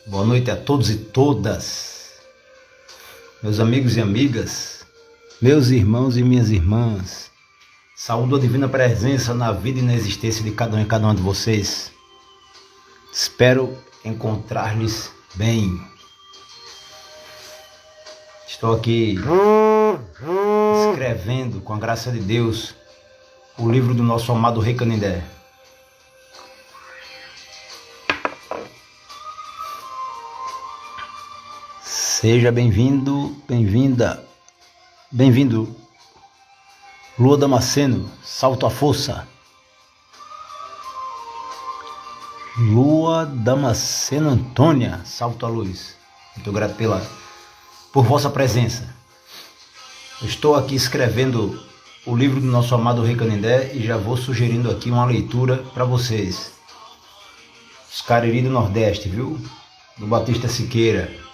Boa noite a todos e todas, meus amigos e amigas, meus irmãos e minhas irmãs. Saúdo a divina presença na vida e na existência de cada um e cada uma de vocês. Espero encontrar-lhes bem. Estou aqui escrevendo, com a graça de Deus, o livro do nosso amado Rei Canindé. Seja bem-vindo, bem-vinda, bem-vindo. Lua Damasceno, salto à força. Lua Damasceno Antônia, salto à luz. Muito grato por vossa presença. Eu estou aqui escrevendo o livro do nosso amado Rei Canindé e já vou sugerindo aqui uma leitura para vocês. Os Cariri do Nordeste, viu? Do Batista Siqueira.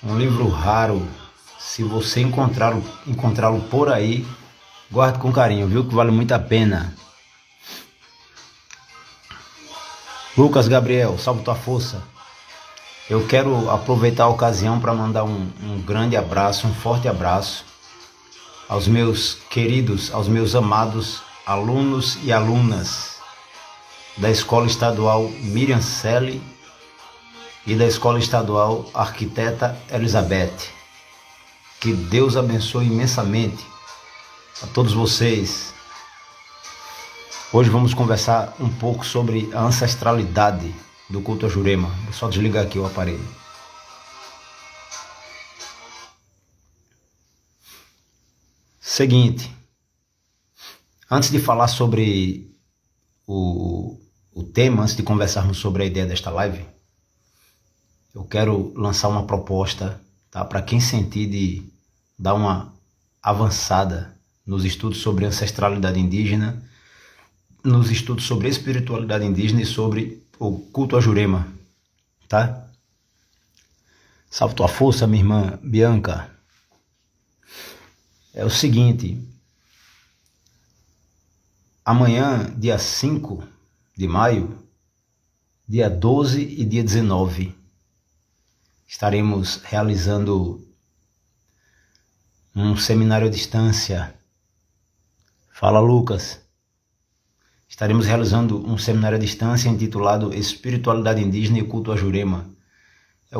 Um livro raro. Se você encontrá-lo por aí, guarde com carinho, viu? Que vale muito a pena. Lucas Gabriel, salve tua força. Eu quero aproveitar a ocasião para mandar um grande abraço, um forte abraço aos meus queridos, aos meus amados alunos e alunas da Escola Estadual Miriam Selle e da Escola Estadual Arquiteta Elizabeth. Que Deus abençoe imensamente a todos vocês. Hoje vamos conversar um pouco sobre a ancestralidade do culto a Jurema. Vou só desligar aqui o aparelho. Seguinte, antes de falar sobre o tema, antes de conversarmos sobre a ideia desta live, eu quero lançar uma proposta, tá? Para quem sentir de dar uma avançada nos estudos sobre ancestralidade indígena, nos estudos sobre espiritualidade indígena e sobre o culto a Jurema, tá? Salve tua força, minha irmã Bianca. É o seguinte, amanhã, dia 5 de maio, dia 12 e dia 19, estaremos realizando um seminário à distância. Fala, Lucas. Estaremos realizando um seminário à distância intitulado Espiritualidade Indígena e Culto a Jurema. É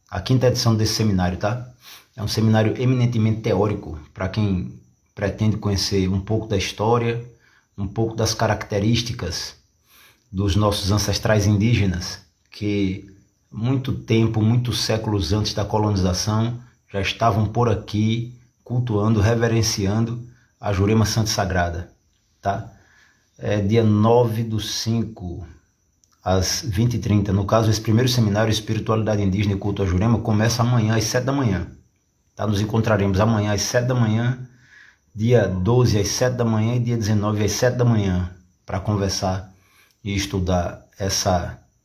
a quinta edição desse seminário, tá? É um seminário eminentemente teórico para quem pretende conhecer um pouco da história, um pouco das características dos nossos ancestrais indígenas, que muito tempo, muitos séculos antes da colonização, já estavam por aqui cultuando, reverenciando a Jurema Santa e Sagrada, tá? É dia 9/5, às 20h30. No caso, esse primeiro seminário, Espiritualidade Indígena e Culto a Jurema, começa amanhã às 7 da manhã. Tá? Nos encontraremos amanhã às 7 da manhã, dia 12 às 7 da manhã e dia 19 às 7 da manhã, para conversar e estudar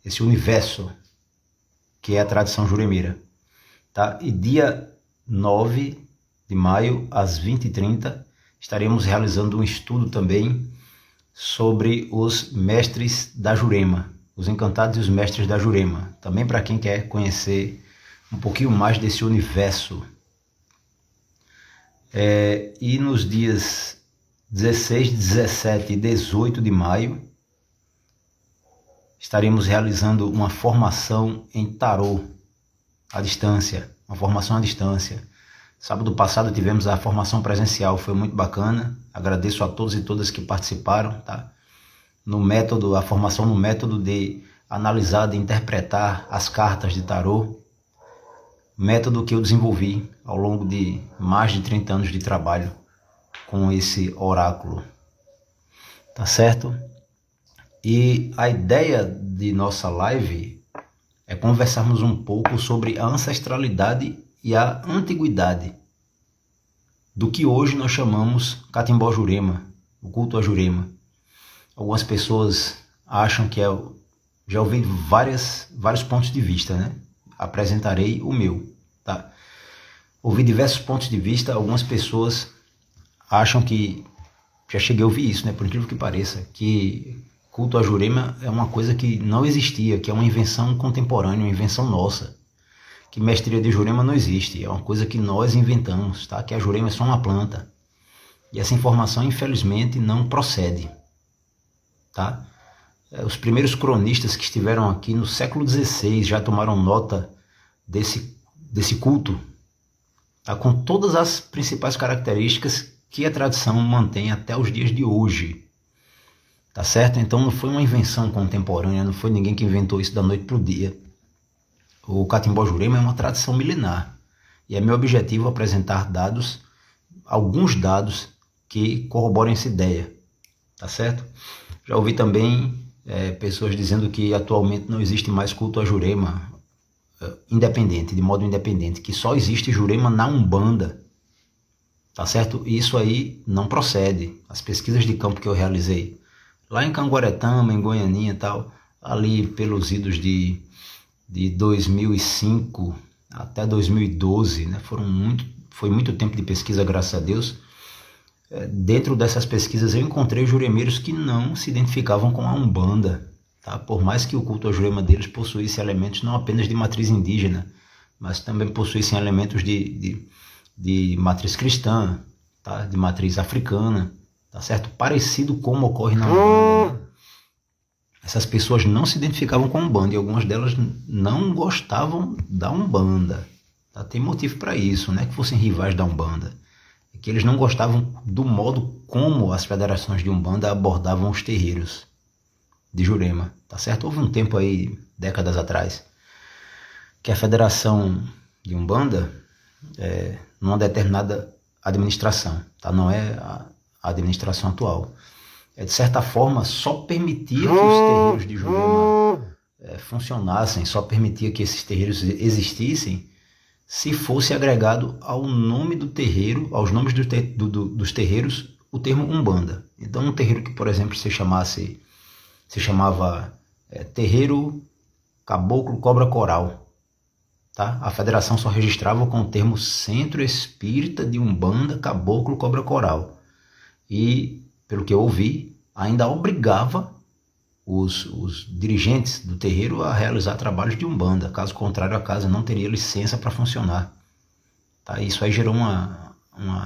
esse universo que é a tradição juremeira, tá? E dia 9 de maio, às 20h30, estaremos realizando um estudo também sobre os mestres da Jurema, os encantados e os mestres da Jurema, também para quem quer conhecer um pouquinho mais desse universo. E nos dias 16, 17 e 18 de maio, estaremos realizando uma formação em tarô à distância, uma formação à distância. Sábado passado tivemos a formação presencial, foi muito bacana. Agradeço a todos e todas que participaram, tá? A formação no método de analisar, de interpretar as cartas de tarô, método que eu desenvolvi ao longo de mais de 30 anos de trabalho com esse oráculo, tá certo? E a ideia de nossa live é conversarmos um pouco sobre a ancestralidade e a antiguidade do que hoje nós chamamos Catimbó Jurema, o culto a Jurema. Algumas pessoas acham que já ouvi vários pontos de vista, né? Apresentarei o meu, tá? Ouvi diversos pontos de vista. Algumas pessoas acham que, já cheguei a ouvir isso, né? Por incrível que pareça, que culto a Jurema é uma coisa que não existia, que é uma invenção contemporânea, uma invenção nossa. Que mestria de Jurema não existe, é uma coisa que nós inventamos, tá? Que a Jurema é só uma planta. E essa informação, infelizmente, não procede, tá? Os primeiros cronistas que estiveram aqui no século XVI já tomaram nota desse culto, tá? Com todas as principais características que a tradição mantém até os dias de hoje. Tá certo? Então não foi uma invenção contemporânea, não foi ninguém que inventou isso da noite para o dia. O Catimbó Jurema é uma tradição milenar. E é meu objetivo apresentar dados, alguns dados que corroborem essa ideia. Tá certo? Já ouvi também pessoas dizendo que atualmente não existe mais culto a Jurema independente, de modo independente, que só existe Jurema na Umbanda. Tá certo? Isso aí não procede. As pesquisas de campo que eu realizei lá em Canguaretama, em Goianinha e tal, ali pelos idos de 2005 até 2012, né? Foi muito tempo de pesquisa, graças a Deus. Dentro dessas pesquisas eu encontrei juremeiros que não se identificavam com a Umbanda, tá? Por mais que o culto à Jurema deles possuísse elementos não apenas de matriz indígena, mas também possuíssem elementos de matriz cristã, tá? De matriz africana, tá certo? Parecido como ocorre na Umbanda, né? Essas pessoas não se identificavam com a Umbanda e algumas delas não gostavam da Umbanda, tá? Tem motivo para isso, não é que fossem rivais da Umbanda, é que eles não gostavam do modo como as federações de Umbanda abordavam os terreiros de Jurema, tá certo? Houve um tempo aí, décadas atrás, que a federação de Umbanda, numa determinada administração, tá? Não é a administração atual, de certa forma só permitia que os terreiros de Jurema funcionassem, só permitia que esses terreiros existissem se fosse agregado ao nome do terreiro, aos nomes dos terreiros, o termo Umbanda. Então um terreiro que, por exemplo, se chamava Terreiro Caboclo Cobra Coral, tá? A federação só registrava com o termo Centro Espírita de Umbanda Caboclo Cobra Coral. E, pelo que eu ouvi, ainda obrigava os dirigentes do terreiro a realizar trabalhos de Umbanda. Caso contrário, a casa não teria licença para funcionar. Tá? Isso aí gerou uma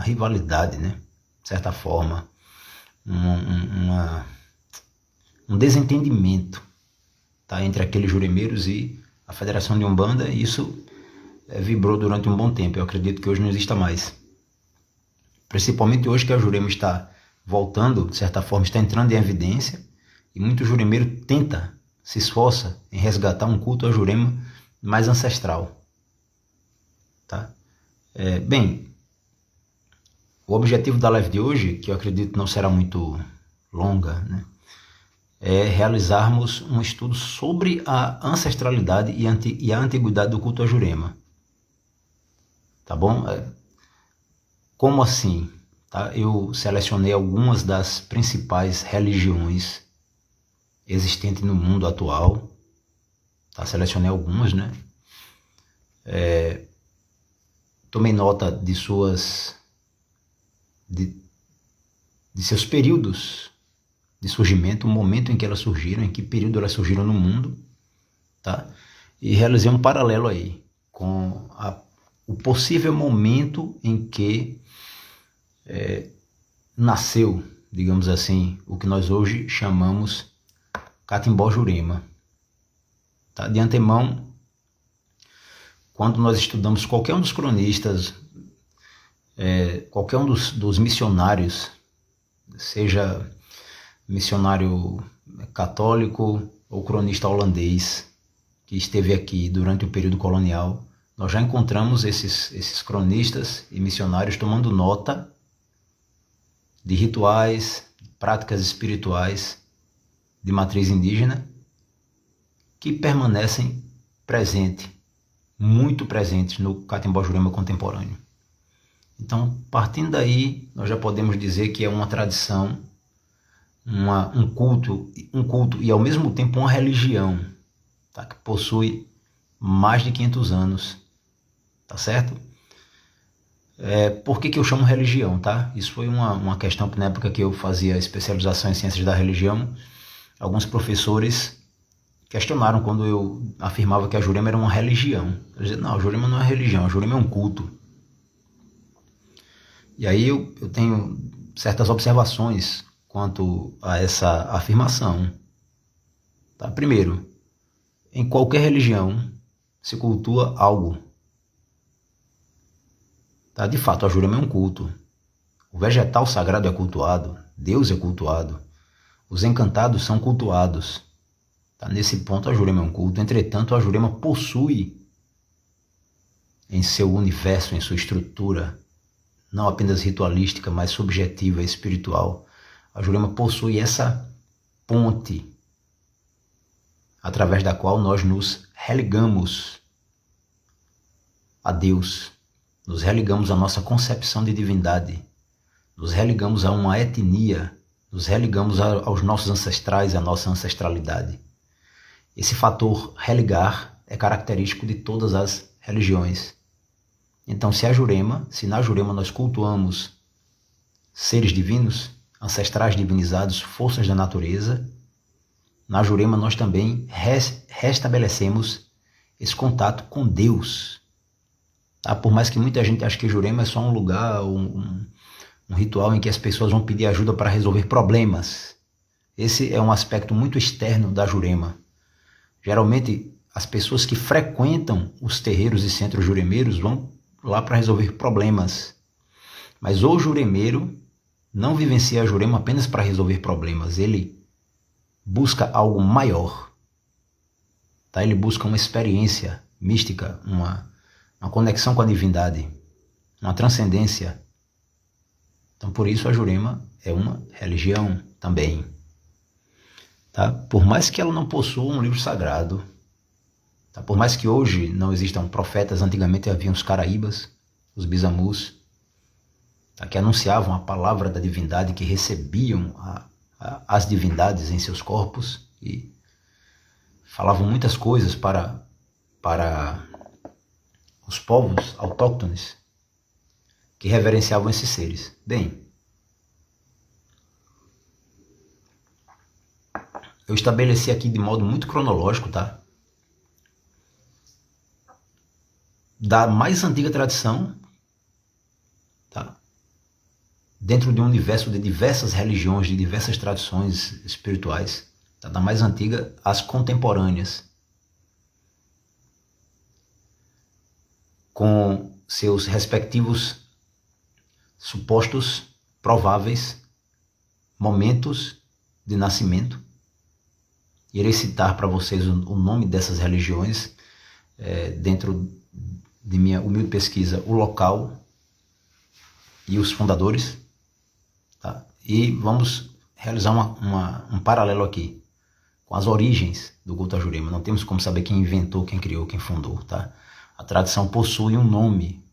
rivalidade, né? De certa forma, um desentendimento, tá? Entre aqueles juremeiros e a Federação de Umbanda, e isso vibrou durante um bom tempo. Eu acredito que hoje não exista mais. Principalmente hoje que a Jurema está voltando, de certa forma, está entrando em evidência, e muito juremeiro se esforça em resgatar um culto a Jurema mais ancestral. Tá? Bem, o objetivo da live de hoje, que eu acredito não será muito longa, né, é realizarmos um estudo sobre a ancestralidade e a antiguidade do culto a Jurema. Tá bom? Como assim? Tá? Eu selecionei algumas das principais religiões existentes no mundo atual. Tá? Selecionei algumas, né? Tomei nota de seus períodos de surgimento, o momento em que elas surgiram, em que período elas surgiram no mundo, tá? E realizei um paralelo aí com o possível momento em que nasceu, digamos assim, o que nós hoje chamamos Catimbó Jurema. Tá? De antemão, quando nós estudamos qualquer um dos cronistas, qualquer um dos missionários, seja missionário católico ou cronista holandês que esteve aqui durante o período colonial, nós já encontramos esses cronistas e missionários tomando nota de rituais, práticas espirituais de matriz indígena que permanecem muito presentes no Catimbó Jurema contemporâneo. Então, partindo daí, nós já podemos dizer que é uma tradição, um culto e ao mesmo tempo uma religião, tá? Que possui mais de 500 anos, tá certo? Por que eu chamo religião, tá? Isso foi uma questão na época que eu fazia especialização em ciências da religião. alguns professores questionaram quando eu afirmava que a Jurema era uma religião. Eu dizia, não, a Jurema não é religião, a Jurema é um culto. E aí eu tenho certas observações quanto a essa afirmação. Tá? Primeiro, em qualquer religião se cultua algo. Tá? De fato, a Jurema é um culto. O vegetal sagrado é cultuado, Deus é cultuado, os encantados são cultuados. Tá? Nesse ponto, a Jurema é um culto. Entretanto, a Jurema possui em seu universo, em sua estrutura, não apenas ritualística, mas subjetiva e espiritual, a Jurema possui essa ponte através da qual nós nos religamos a Deus, nos religamos à nossa concepção de divindade, nos religamos a uma etnia, nos religamos aos nossos ancestrais, à nossa ancestralidade. Esse fator religar é característico de todas as religiões. Então, se na Jurema nós cultuamos seres divinos, ancestrais divinizados, forças da natureza, na Jurema nós também restabelecemos esse contato com Deus. Tá? Por mais que muita gente ache que Jurema é só um lugar, um ritual em que as pessoas vão pedir ajuda para resolver problemas. Esse é um aspecto muito externo da Jurema. Geralmente, as pessoas que frequentam os terreiros e centros juremeiros vão lá para resolver problemas. Mas o juremeiro não vivencia a Jurema apenas para resolver problemas. Ele busca algo maior. Tá? Ele busca uma experiência mística, uma conexão com a divindade, uma transcendência. Então, por isso, a Jurema é uma religião também. Tá? Por mais que ela não possua um livro sagrado, tá? Por mais que hoje não existam profetas, antigamente haviam os caraíbas, os bisamus, tá? Que anunciavam a palavra da divindade, que recebiam as divindades em seus corpos e falavam muitas coisas para os povos autóctones que reverenciavam esses seres. Bem, eu estabeleci aqui de modo muito cronológico, tá? Da mais antiga tradição, tá? Dentro de um universo de diversas religiões, de diversas tradições espirituais, tá? Da mais antiga às contemporâneas, com seus respectivos supostos, prováveis momentos de nascimento. Irei citar para vocês o nome dessas religiões, dentro de minha humilde pesquisa, o local e os fundadores. Tá? E vamos realizar um paralelo aqui com as origens do culto a Jurema. Não temos como saber quem inventou, quem criou, quem fundou. Tá? A tradição possui um nome,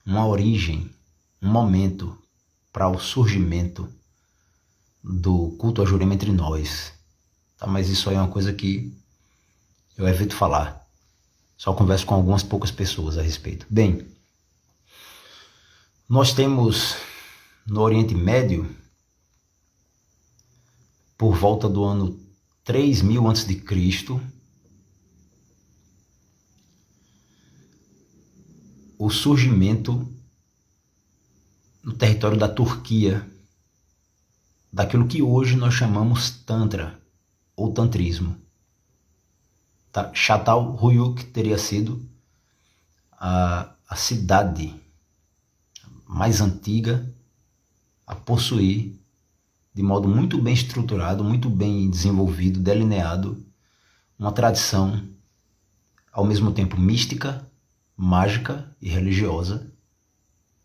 uma origem, um momento para o surgimento do culto a Jurema entre nós. Tá? Mas isso aí é uma coisa que eu evito falar. Só converso com algumas poucas pessoas a respeito. Bem, nós temos no Oriente Médio, por volta do ano 3000 a.C., o surgimento no território da Turquia daquilo que hoje nós chamamos Tantra ou Tantrismo. Tá? Çatalhöyük teria sido a cidade mais antiga a possuir, de modo muito bem estruturado, muito bem desenvolvido, delineado, uma tradição ao mesmo tempo mística, mágica e religiosa,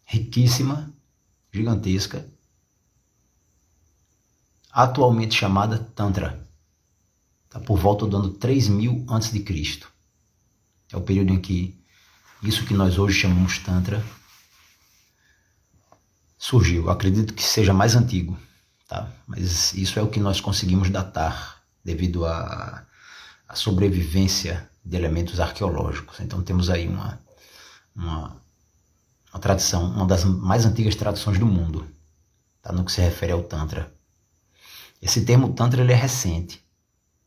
riquíssima, gigantesca, atualmente chamada Tantra. Tá? Por volta do ano 3000 a.C. É o período em que isso que nós hoje chamamos Tantra surgiu. Acredito que seja mais antigo, tá? Mas isso é o que nós conseguimos datar devido à sobrevivência de elementos arqueológicos. Então temos aí uma tradição, uma das mais antigas tradições do mundo, tá? No que se refere ao Tantra. Esse termo Tantra ele é recente,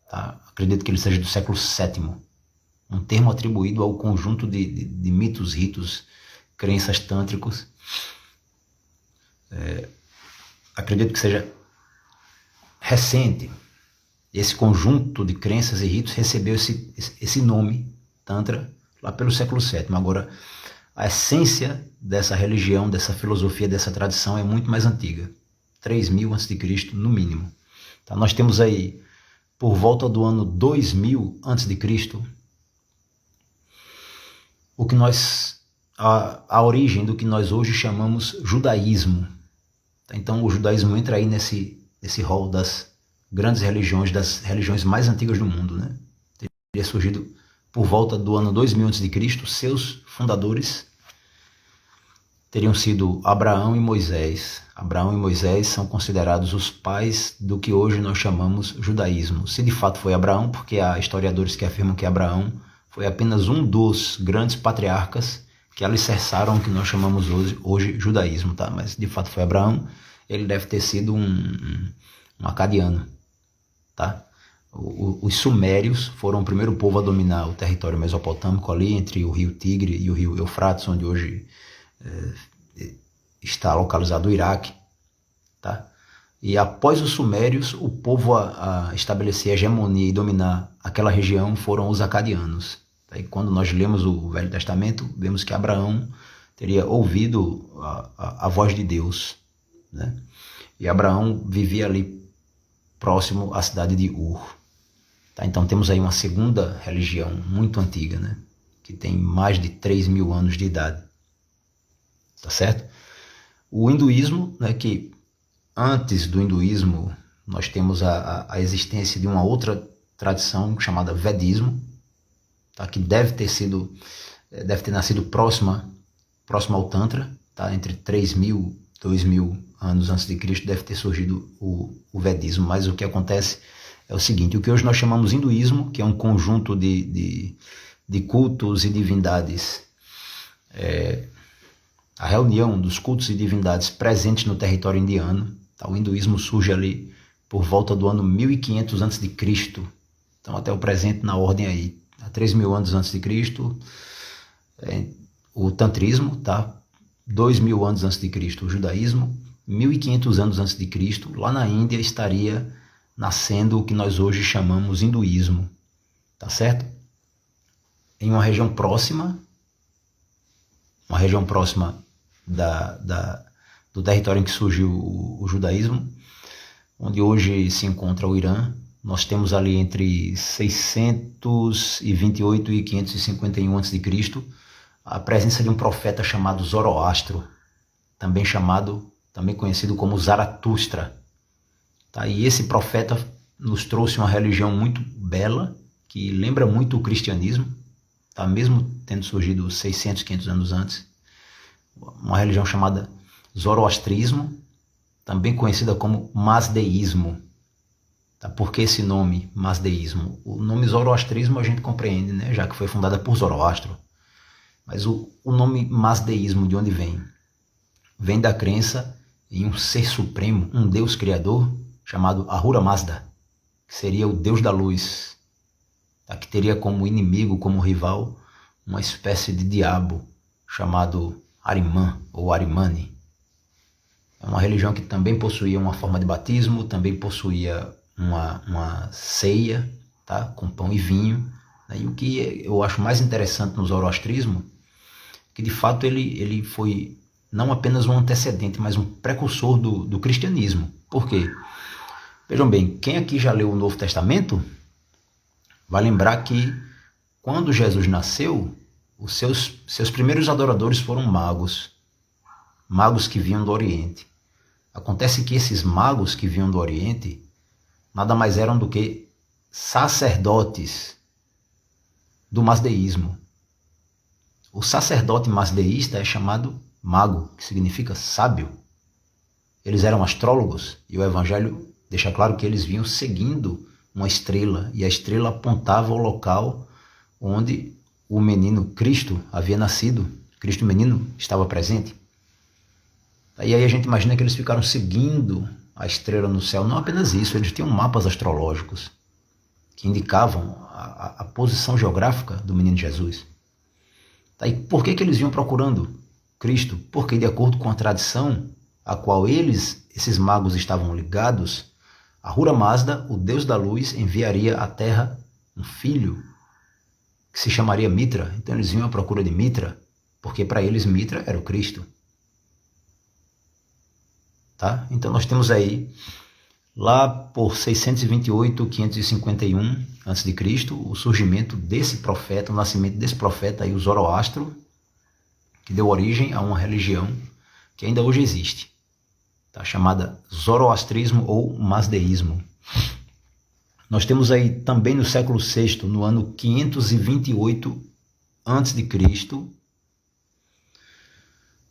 tá? Acredito que ele seja do século VII, um termo atribuído ao conjunto de mitos, ritos, crenças tântricos. Acredito que seja recente. Esse conjunto de crenças e ritos recebeu esse nome, Tantra, lá pelo século VII. Agora, a essência dessa religião, dessa filosofia, dessa tradição é muito mais antiga. 3000 a.C., no mínimo. Tá? Nós temos aí, por volta do ano 2000 a.C., o que a origem do que nós hoje chamamos judaísmo. Tá? Então, o judaísmo entra aí nesse rol das grandes religiões, das religiões mais antigas do mundo, né? Teria surgido por volta do ano 2000 a.C., seus fundadores teriam sido Abraão e Moisés. Abraão e Moisés são considerados os pais do que hoje nós chamamos judaísmo. Se de fato foi Abraão, porque há historiadores que afirmam que Abraão foi apenas um dos grandes patriarcas que alicerçaram o que nós chamamos hoje judaísmo, tá? Mas de fato foi Abraão, ele deve ter sido um acadiano, tá? Os sumérios foram o primeiro povo a dominar o território mesopotâmico ali entre o rio Tigre e o rio Eufrates, onde hoje está localizado o Iraque, tá? E após os sumérios, o povo a estabelecer a hegemonia e dominar aquela região foram os acadianos. Tá? E quando nós lemos o Velho Testamento, vemos que Abraão teria ouvido a voz de Deus, né? E Abraão vivia ali próximo à cidade de Ur. Tá? Então temos aí uma segunda religião muito antiga, né? Que tem mais de 3000 anos de idade. Tá certo? O hinduísmo, né, que antes do hinduísmo nós temos a existência de uma outra tradição chamada vedismo, tá, que deve ter nascido próxima ao Tantra, tá, entre 3000 e 2000 anos antes de Cristo deve ter surgido o vedismo. Mas o que acontece é o seguinte: o que hoje nós chamamos hinduísmo, que é um conjunto de cultos e divindades, a reunião dos cultos e divindades presentes no território indiano. Tá? O hinduísmo surge ali por volta do ano 1500 a.C. Então até o presente na ordem aí, há 3000 anos antes de Cristo, o tantrismo, tá? 2000 anos antes de Cristo, o judaísmo, 1500 anos antes de Cristo, lá na Índia estaria nascendo o que nós hoje chamamos hinduísmo, tá certo? Em uma região próxima do território em que surgiu o judaísmo, onde hoje se encontra o Irã, nós temos ali entre 628 e 551 a.C. a presença de um profeta chamado Zoroastro, também conhecido como Zaratustra. Tá? E esse profeta nos trouxe uma religião muito bela, que lembra muito o cristianismo, tá? Mesmo tendo surgido 600, 500 anos antes. Uma religião chamada Zoroastrismo, também conhecida como Mazdeísmo. Tá? Por que esse nome, Mazdeísmo? O nome Zoroastrismo a gente compreende, né? Já que foi fundada por Zoroastro. Mas o nome Mazdeísmo, de onde vem? Vem da crença em um ser supremo, um Deus criador, chamado Ahura Mazda, que seria o Deus da luz, tá? Que teria como inimigo, como rival, uma espécie de diabo chamado Ahriman ou Ahrimani. É uma religião que também possuía uma forma de batismo, também possuía uma ceia, tá? Com pão e vinho. E o que eu acho mais interessante no zoroastrismo, que de fato ele foi não apenas um antecedente, mas um precursor do cristianismo. Por quê? Vejam bem, quem aqui já leu o Novo Testamento vai lembrar que quando Jesus nasceu, os seus primeiros adoradores foram magos que vinham do Oriente. Acontece que esses magos que vinham do Oriente nada mais eram do que sacerdotes do mazdeísmo. O sacerdote mazdeísta é chamado mago, que significa sábio. Eles eram astrólogos e o Evangelho deixa claro que eles vinham seguindo uma estrela, e a estrela apontava o local onde o menino Cristo havia nascido. Cristo menino estava presente. E aí a gente imagina que eles ficaram seguindo a estrela no céu. Não apenas isso, eles tinham mapas astrológicos que indicavam a posição geográfica do menino Jesus. Tá? E por que eles iam procurando Cristo? Porque, de acordo com a tradição a qual esses magos estavam ligados, Ahura Mazda, o deus da luz, enviaria à Terra um filho que se chamaria Mitra. Então eles iam à procura de Mitra, porque para eles Mitra era o Cristo. Tá? Então nós temos aí, lá por 628, 551 a.C., o surgimento desse profeta, o nascimento desse profeta, aí, o Zoroastro, que deu origem a uma religião que ainda hoje existe, tá? Chamada Zoroastrismo ou Mazdeísmo. Nós temos aí também no século VI, no ano 528 a.C.,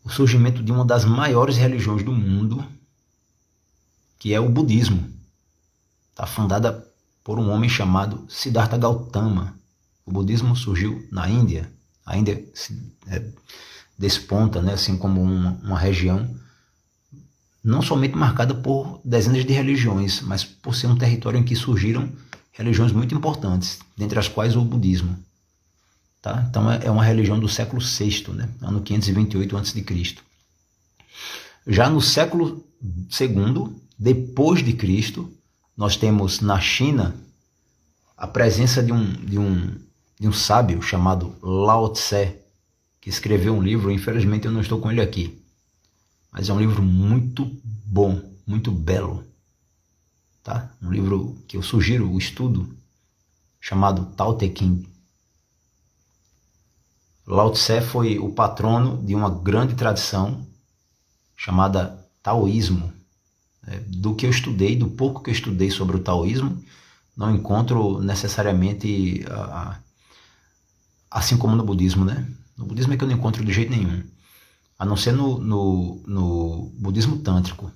o surgimento de uma das maiores religiões do mundo, que é o budismo. Está fundada por um homem chamado Siddhartha Gautama. O budismo surgiu na Índia. A Índia desponta, né, assim como uma região não somente marcada por dezenas de religiões, mas por ser um território em que surgiram religiões muito importantes, dentre as quais o budismo. Tá? Então é uma religião do século VI, né, ano 528 a.C. Já no século II, depois de Cristo, nós temos na China a presença de um sábio chamado Lao Tse, que escreveu um livro. Infelizmente eu não estou com ele aqui, mas é um livro muito bom, muito belo, tá? Um livro que eu sugiro o estudo, chamado Tao Te Ching. Lao Tse foi o patrono de uma grande tradição chamada taoísmo. Do que eu estudei, do pouco que eu estudei sobre o taoísmo, não encontro necessariamente, assim como no budismo, né? No budismo é que eu não encontro de jeito nenhum, a não ser no budismo tântrico,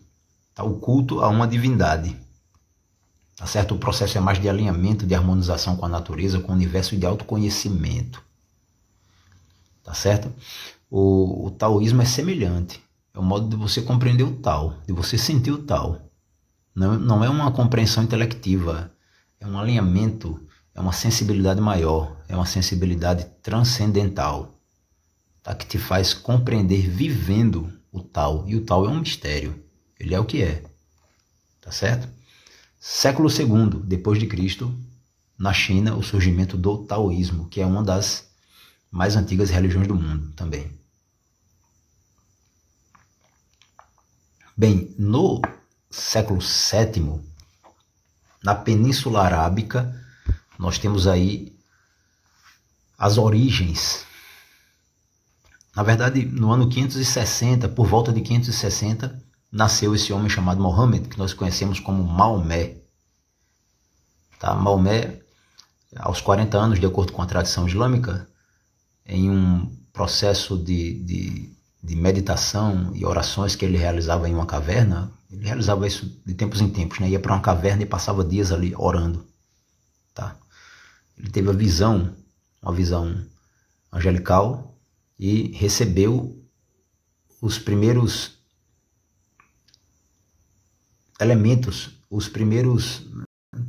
tá? O culto a uma divindade, tá certo? O processo é mais de alinhamento, de harmonização com a natureza, com o universo e de autoconhecimento, tá certo? O taoísmo é semelhante. É o modo de você compreender o Tao, de você sentir o Tao. Não é uma compreensão intelectiva, é um alinhamento, é uma sensibilidade maior, é uma sensibilidade transcendental, tá? Que te faz compreender vivendo o Tao. E o Tao é um mistério, ele é o que é, tá certo? Século II, depois de Cristo, na China, o surgimento do taoísmo, que é uma das mais antigas religiões do mundo também. Bem, no século VII, na Península Arábica, nós temos aí as origens. Na verdade, no ano 560, por volta de 560, nasceu esse homem chamado Mohammed, que nós conhecemos como Maomé. Tá? Maomé, aos 40 anos, de acordo com a tradição islâmica, em um processo de meditação e orações que ele realizava em uma caverna. Ele realizava isso de tempos em tempos, né? Ia para uma caverna e passava dias ali orando. Tá? Ele teve uma visão angelical, e recebeu os primeiros elementos, deixa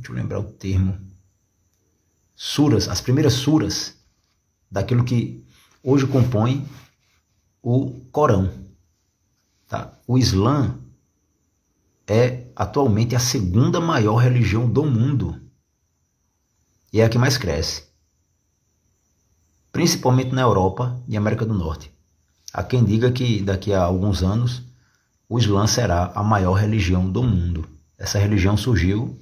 eu lembrar o termo, as primeiras suras daquilo que hoje compõe o Corão. Tá? O Islã é atualmente a segunda maior religião do mundo e é a que mais cresce, principalmente na Europa e América do Norte. Há quem diga que daqui a alguns anos o Islã será a maior religião do mundo. Essa religião surgiu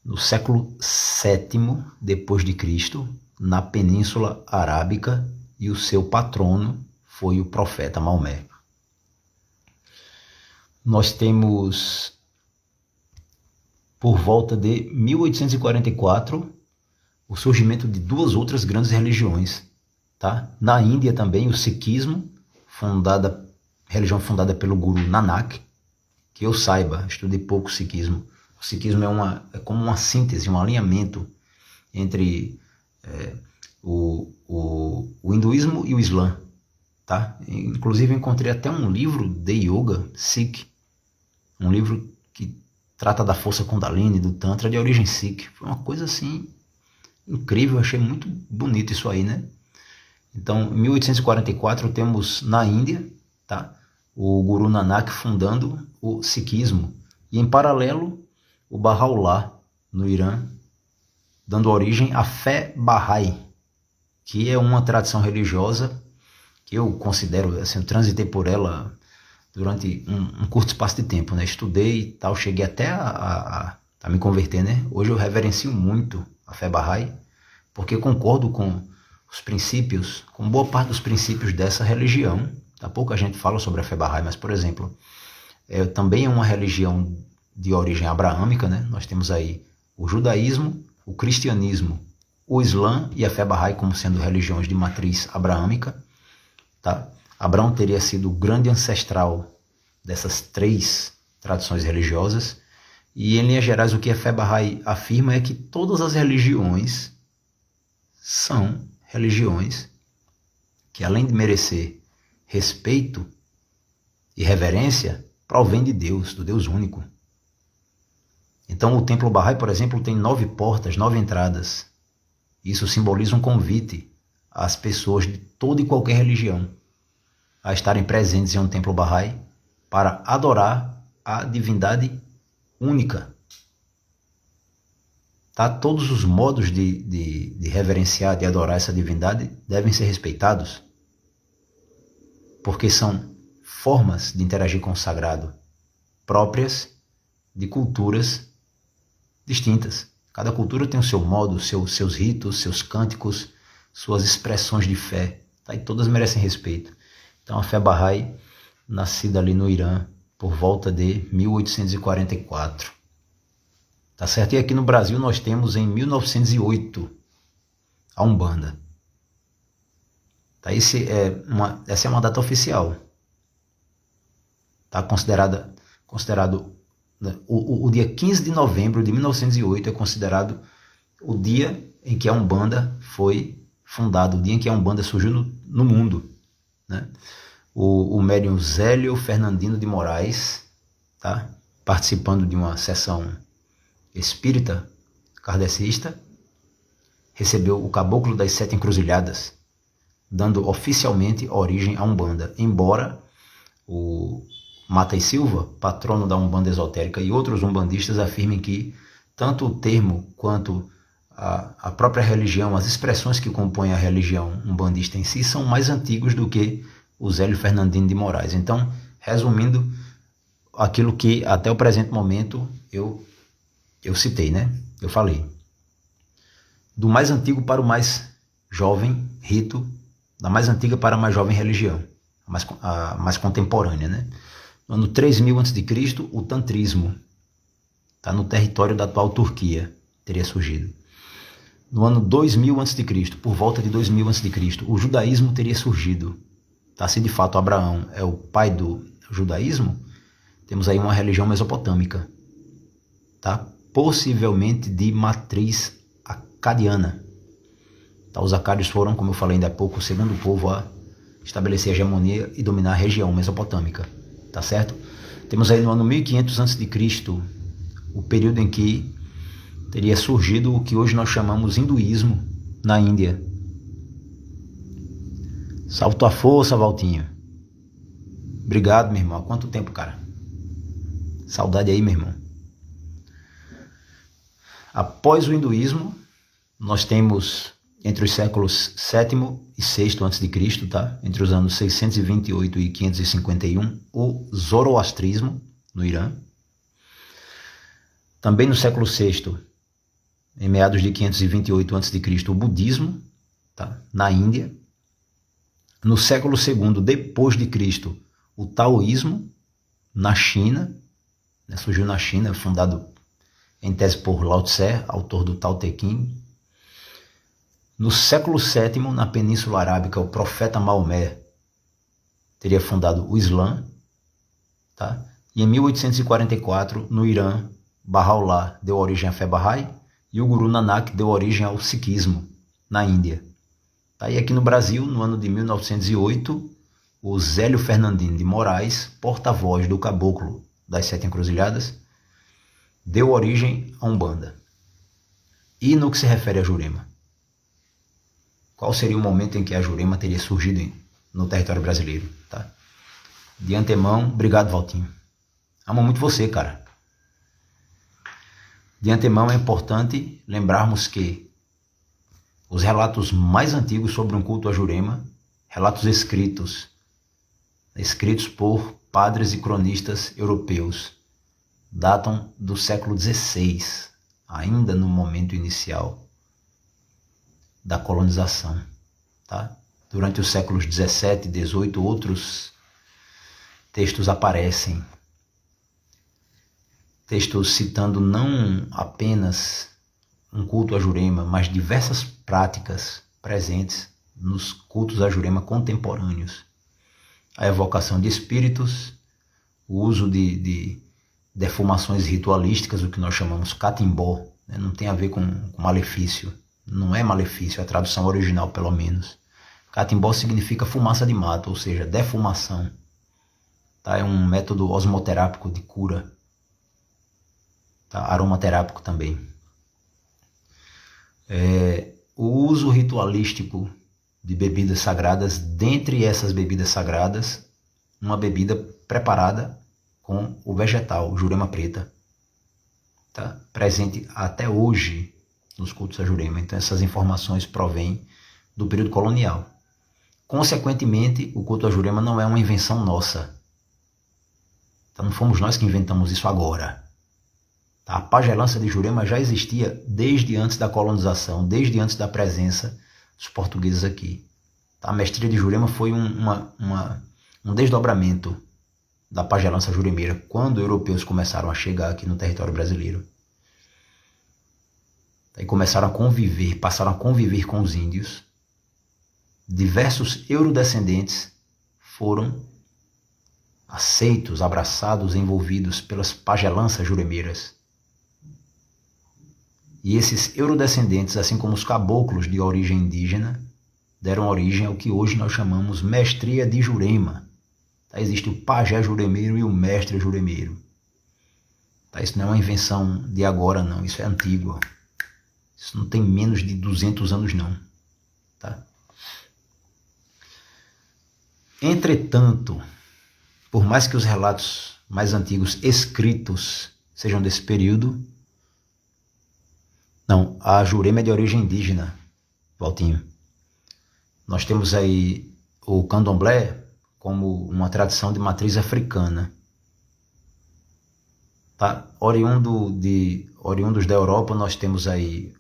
no século VII depois de Cristo, na Península Arábica, e o seu patrono foi o profeta Maomé. Nós temos, por volta de 1844, o surgimento de duas outras grandes religiões. Tá? Na Índia também, o Sikhismo, religião fundada pelo Guru Nanak, que eu saiba, estudei pouco o Sikhismo. O Sikhismo é como uma síntese, um alinhamento entre o hinduísmo e o Islã. Tá? Inclusive encontrei até um livro de yoga Sikh, um livro que trata da força Kundalini, do Tantra, de origem Sikh. Foi uma coisa assim incrível, eu achei muito bonito isso aí, né? Então, em 1844 temos na Índia, tá, o Guru Nanak fundando o Sikhismo, e em paralelo o Baha'u'lláh no Irã, dando origem à fé Bahá'í, que é uma tradição religiosa que eu considero, assim, eu transitei por ela durante um curto espaço de tempo, né? Estudei e tal, cheguei até a me converter, né? Hoje eu reverencio muito a fé Bahá'í, porque concordo com os princípios, com boa parte dos princípios dessa religião. Tá? Pouca gente fala sobre a fé Bahá'í, mas, por exemplo, também é uma religião de origem abraâmica, né? Nós temos aí o judaísmo, o cristianismo, o islã e a fé Bahá'í como sendo religiões de matriz abraâmica. Tá? Abraão teria sido o grande ancestral dessas três tradições religiosas. E, em linhas gerais, o que a fé Bahá'í afirma é que todas as religiões são religiões que, além de merecer respeito e reverência, provém de Deus, do Deus único. Então, o templo Bahá'í, por exemplo, tem 9 portas, 9 entradas. Isso simboliza um convite às pessoas de toda e qualquer religião a estarem presentes em um templo Bahá'í para adorar a divindade única. Tá? Todos os modos de reverenciar, de adorar essa divindade devem ser respeitados, porque são formas de interagir com o sagrado próprias de culturas distintas. Cada cultura tem o seu modo, seus ritos, seus cânticos, suas expressões de fé, tá? E todas merecem respeito. Então a fé Bahá'í, nascida ali no Irã por volta de 1844. Tá certo? E aqui no Brasil nós temos em 1908 a Umbanda. Tá? Essa é uma data oficial. Tá? Considerado o dia 15 de novembro de 1908 é considerado o dia em que a Umbanda foi fundada, o dia em que a Umbanda surgiu no mundo. Né? O médium Zélio Fernandino de Moraes, tá? Participando de uma sessão espírita kardecista, recebeu o Caboclo das 7 Encruzilhadas, dando oficialmente origem à Umbanda, embora o Mata e Silva, patrono da Umbanda esotérica, e outros umbandistas afirmem que tanto o termo quanto a própria religião, as expressões que compõem a religião umbandista em si, são mais antigos do que o Zélio Fernandino de Moraes. Então, resumindo aquilo que até o presente momento eu citei, né? Eu falei. Do mais antigo para o mais jovem rito, da mais antiga para a mais jovem religião, a mais contemporânea, né? No ano 3000 a.C., o tantrismo, tá? No território da atual Turquia, teria surgido. No ano 2000 a.C., por volta de 2000 a.C., o judaísmo teria surgido. Tá? Se de fato Abraão é o pai do judaísmo, temos aí uma religião mesopotâmica, tá? Possivelmente de matriz acadiana. Tá? Os acádios foram, como eu falei ainda há pouco, o segundo povo a estabelecer a hegemonia e dominar a região mesopotâmica. Tá certo? Temos aí no ano 1500 a.C., o período em que teria surgido o que hoje nós chamamos hinduísmo na Índia. Salve tua força, Valtinho. Obrigado, meu irmão. Há quanto tempo, cara? Saudade aí, meu irmão. Após o hinduísmo, nós temos entre os séculos 7º e 6º a.C., tá? Entre os anos 628 e 551, o zoroastrismo no Irã. Também no século VI, em meados de 528 a.C., o budismo, tá? Na Índia. No século II depois de Cristo, o taoísmo na China, né? Surgiu na China, fundado em tese por Lao Tse, autor do Tao Te Ching. No século VII, na Península Arábica, o profeta Maomé teria fundado o Islã, tá? E em 1844, no Irã, Baha'u'lláh deu origem à fé Bahá'í e o Guru Nanak deu origem ao Sikhismo, na Índia. Tá? E aqui no Brasil, no ano de 1908, o Zélio Fernandino de Moraes, porta-voz do Caboclo das 7 Encruzilhadas, deu origem à Umbanda. E no que se refere a Jurema? Qual seria o momento em que a Jurema teria surgido no território brasileiro? Tá? De antemão, obrigado, Valtinho. Amo muito você, cara. De antemão, é importante lembrarmos que os relatos mais antigos sobre um culto a Jurema, relatos escritos por padres e cronistas europeus, datam do século XVI, ainda no momento inicial da colonização. Tá? Durante os séculos XVII e XVIII, outros textos aparecem. Textos citando não apenas um culto a Jurema, mas diversas práticas presentes nos cultos a Jurema contemporâneos. A evocação de espíritos, o uso de defumações ritualísticas, o que nós chamamos catimbó, né? Não tem a ver com malefício, não é malefício, a tradução original pelo menos. Catimbó significa fumaça de mato, ou seja, defumação. Tá? É um método osmoterápico de cura, tá? Aromaterápico também. O uso ritualístico de bebidas sagradas, dentre essas bebidas sagradas, uma bebida preparada com o vegetal, Jurema preta, tá? Presente até hoje nos cultos a Jurema. Então essas informações provêm do período colonial. Consequentemente, o culto a Jurema não é uma invenção nossa. Então não fomos nós que inventamos isso agora. A pagelança de Jurema já existia desde antes da colonização, desde antes da presença dos portugueses aqui. A mestria de Jurema foi um desdobramento da pagelança juremeira, quando europeus começaram a chegar aqui no território brasileiro. E começaram a conviver, passaram a conviver com os índios. Diversos eurodescendentes foram aceitos, abraçados, envolvidos pelas pagelanças juremeiras. E esses eurodescendentes, assim como os caboclos de origem indígena, deram origem ao que hoje nós chamamos mestria de Jurema. Tá? Existe o pajé juremeiro e o mestre juremeiro. Tá? Isso não é uma invenção de agora, não. Isso é antigo. Isso não tem menos de 200 anos, não. Tá? Entretanto, por mais que os relatos mais antigos escritos sejam desse período, não, a Jurema é de origem indígena, Valtinho. Nós temos aí o candomblé como uma tradição de matriz africana. Tá? Oriundos da Europa, nós temos aí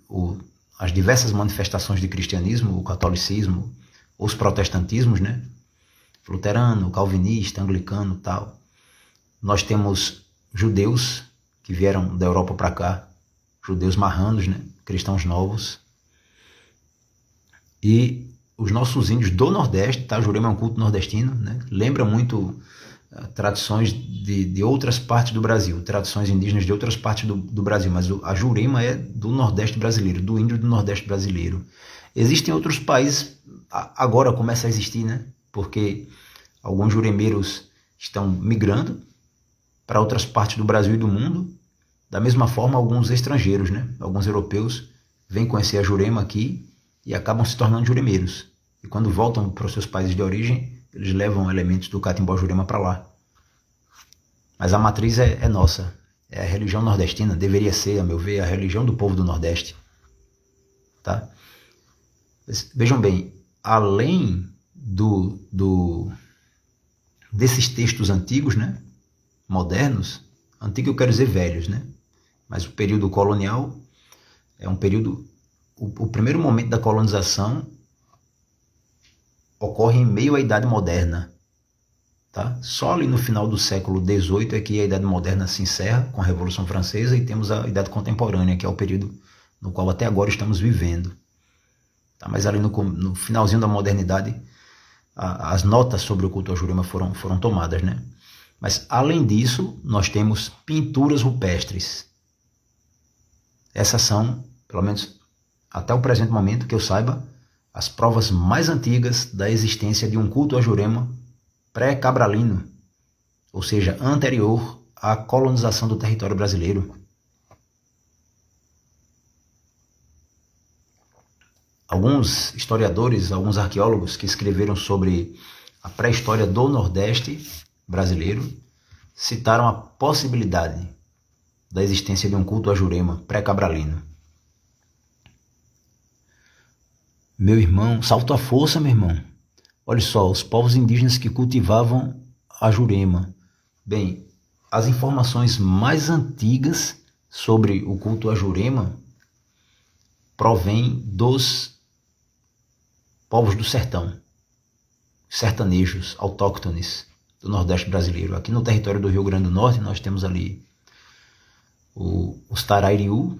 as diversas manifestações de cristianismo, o catolicismo, os protestantismos, né? Luterano, calvinista, anglicano, tal. Nós temos judeus que vieram da Europa para cá, judeus marranos, né? Cristãos novos. E os nossos índios do Nordeste, tá? Jurema é um culto nordestino, né? Lembra muito tradições de outras partes do Brasil, tradições indígenas de outras partes do Brasil, mas a Jurema é do Nordeste brasileiro, do índio do Nordeste brasileiro. Existem outros países, agora começa a existir, né? Porque alguns juremeiros estão migrando para outras partes do Brasil e do mundo. Da mesma forma, alguns estrangeiros, né? Alguns europeus vêm conhecer a Jurema aqui e acabam se tornando juremeiros. E quando voltam para os seus países de origem, eles levam elementos do catimbó Jurema para lá. Mas a matriz é nossa. É a religião nordestina. Deveria ser, a meu ver, a religião do povo do Nordeste. Tá? Vejam bem, além desses textos antigos, né? Modernos, antigo eu quero dizer velhos, né? Mas o período colonial é um período... O primeiro momento da colonização ocorre em meio à Idade Moderna. Tá? Só ali no final do século XVIII é que a Idade Moderna se encerra com a Revolução Francesa e temos a Idade Contemporânea, que é o período no qual até agora estamos vivendo. Tá? Mas ali no finalzinho da modernidade, as notas sobre o culto a Jurema foram tomadas, né? Mas, além disso, nós temos pinturas rupestres. Essas são, pelo menos até o presente momento, que eu saiba, as provas mais antigas da existência de um culto a Jurema pré-cabralino, ou seja, anterior à colonização do território brasileiro. Alguns historiadores, alguns arqueólogos que escreveram sobre a pré-história do Nordeste brasileiro citaram a possibilidade da existência de um culto a Jurema pré-cabralino. Meu irmão, salto à força, meu irmão. Olha só, os povos indígenas que cultivavam a Jurema. Bem, as informações mais antigas sobre o culto a Jurema provêm dos povos do sertão, sertanejos, autóctones do Nordeste brasileiro. Aqui no território do Rio Grande do Norte nós temos ali os Tarairiú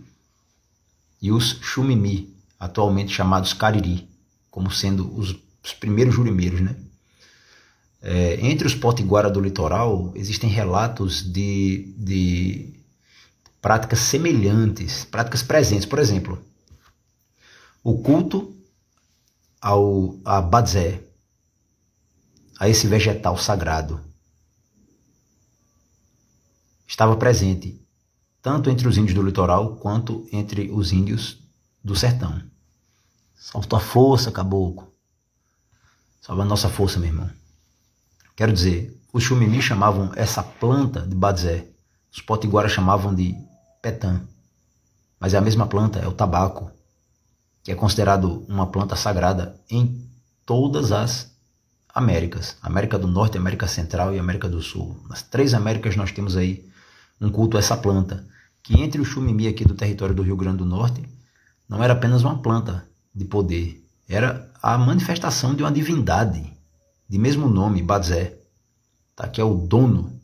e os Xumimi, atualmente chamados Cariri, como sendo os primeiros jurimeiros, né? Entre os potiguara do litoral existem relatos de práticas semelhantes, práticas presentes. Por exemplo, o culto a Badzé, a esse vegetal sagrado, estava presente tanto entre os índios do litoral quanto entre os índios do sertão. Salve a força, caboclo. Salve a nossa força, meu irmão. Quero dizer, os Xumimi chamavam essa planta de Badzé, os potiguaras chamavam de Petã, mas é a mesma planta, é o tabaco, que é considerado uma planta sagrada em todas as Américas, América do Norte, América Central e América do Sul. Nas 3 Américas nós temos aí um culto a essa planta, que entre o Xumimi aqui do território do Rio Grande do Norte, não era apenas uma planta de poder, era a manifestação de uma divindade, de mesmo nome, Badzé, tá? Que é o dono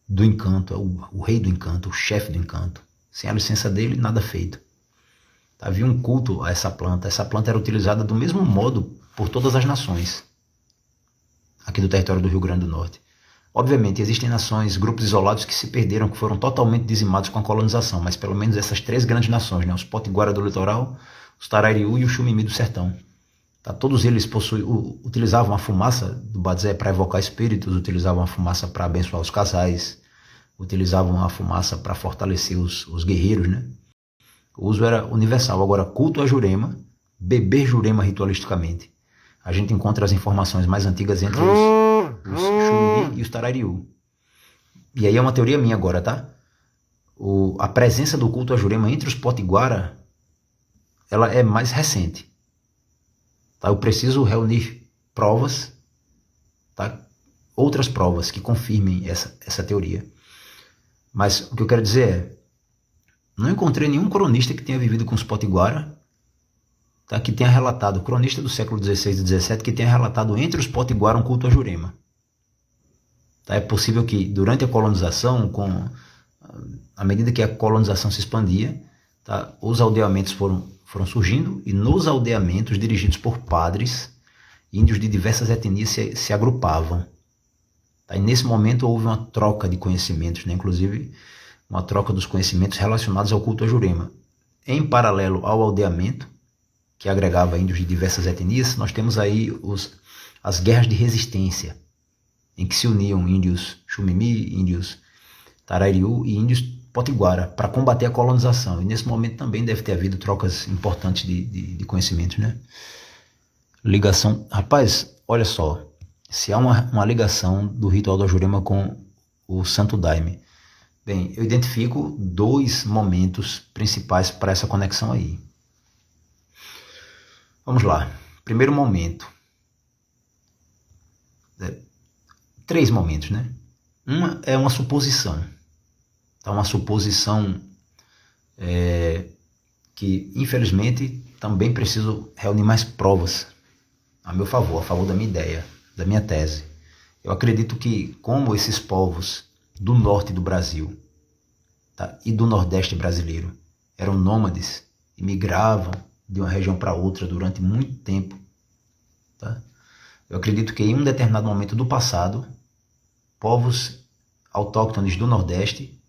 do encanto, é o rei do encanto, o chefe do encanto. Sem a licença dele, nada feito. Havia um culto a essa planta era utilizada do mesmo modo por todas as nações aqui do território do Rio Grande do Norte. Obviamente, existem nações, grupos isolados que se perderam, que foram totalmente dizimados com a colonização, mas pelo menos essas 3 grandes nações, né? Os potiguara do litoral, os Tarairiú e o Xumimi do sertão. Tá? Todos eles utilizavam a fumaça do Badzé para evocar espíritos, utilizavam a fumaça para abençoar os casais, utilizavam a fumaça para fortalecer os guerreiros, né? O uso era universal. Agora, culto a Jurema, beber Jurema ritualisticamente. A gente encontra as informações mais antigas entre os Xumimi e os Tarairiú. E aí é uma teoria minha agora, tá? A presença do culto a Jurema entre os potiguara, ela é mais recente. Tá? Eu preciso reunir provas, tá? Outras provas que confirmem essa teoria. Mas o que eu quero dizer é, não encontrei nenhum cronista que tenha vivido com os potiguara, tá? Que tenha relatado, cronista do século XVI e XVII, que tenha relatado entre os potiguara um culto a Jurema. Tá? É possível que durante a colonização, à medida que a colonização se expandia, tá? Os aldeamentos foram surgindo, e nos aldeamentos dirigidos por padres, índios de diversas etnias se agrupavam. Tá? E nesse momento houve uma troca de conhecimentos, né? Inclusive uma troca dos conhecimentos relacionados ao culto a Jurema. Em paralelo ao aldeamento, que agregava índios de diversas etnias, nós temos aí as guerras de resistência, em que se uniam índios Xumimi, índios Tarairiú e índios potiguara para combater a colonização. E nesse momento também deve ter havido trocas importantes de conhecimentos, né? Ligação. Rapaz, olha só, se há uma ligação do ritual da Jurema com o Santo Daime. Bem, eu identifico 2 momentos principais para essa conexão aí. Vamos lá. Primeiro momento. 3 momentos, né? Uma é uma suposição. Tá? Uma suposição que, infelizmente, também preciso reunir mais provas a meu favor, a favor da minha ideia, da minha tese. Eu acredito que, como esses povos do norte do Brasil, tá? E do nordeste brasileiro eram nômades e migravam de uma região para outra durante muito tempo, tá? Eu acredito que em um determinado momento do passado, povos autóctones do nordeste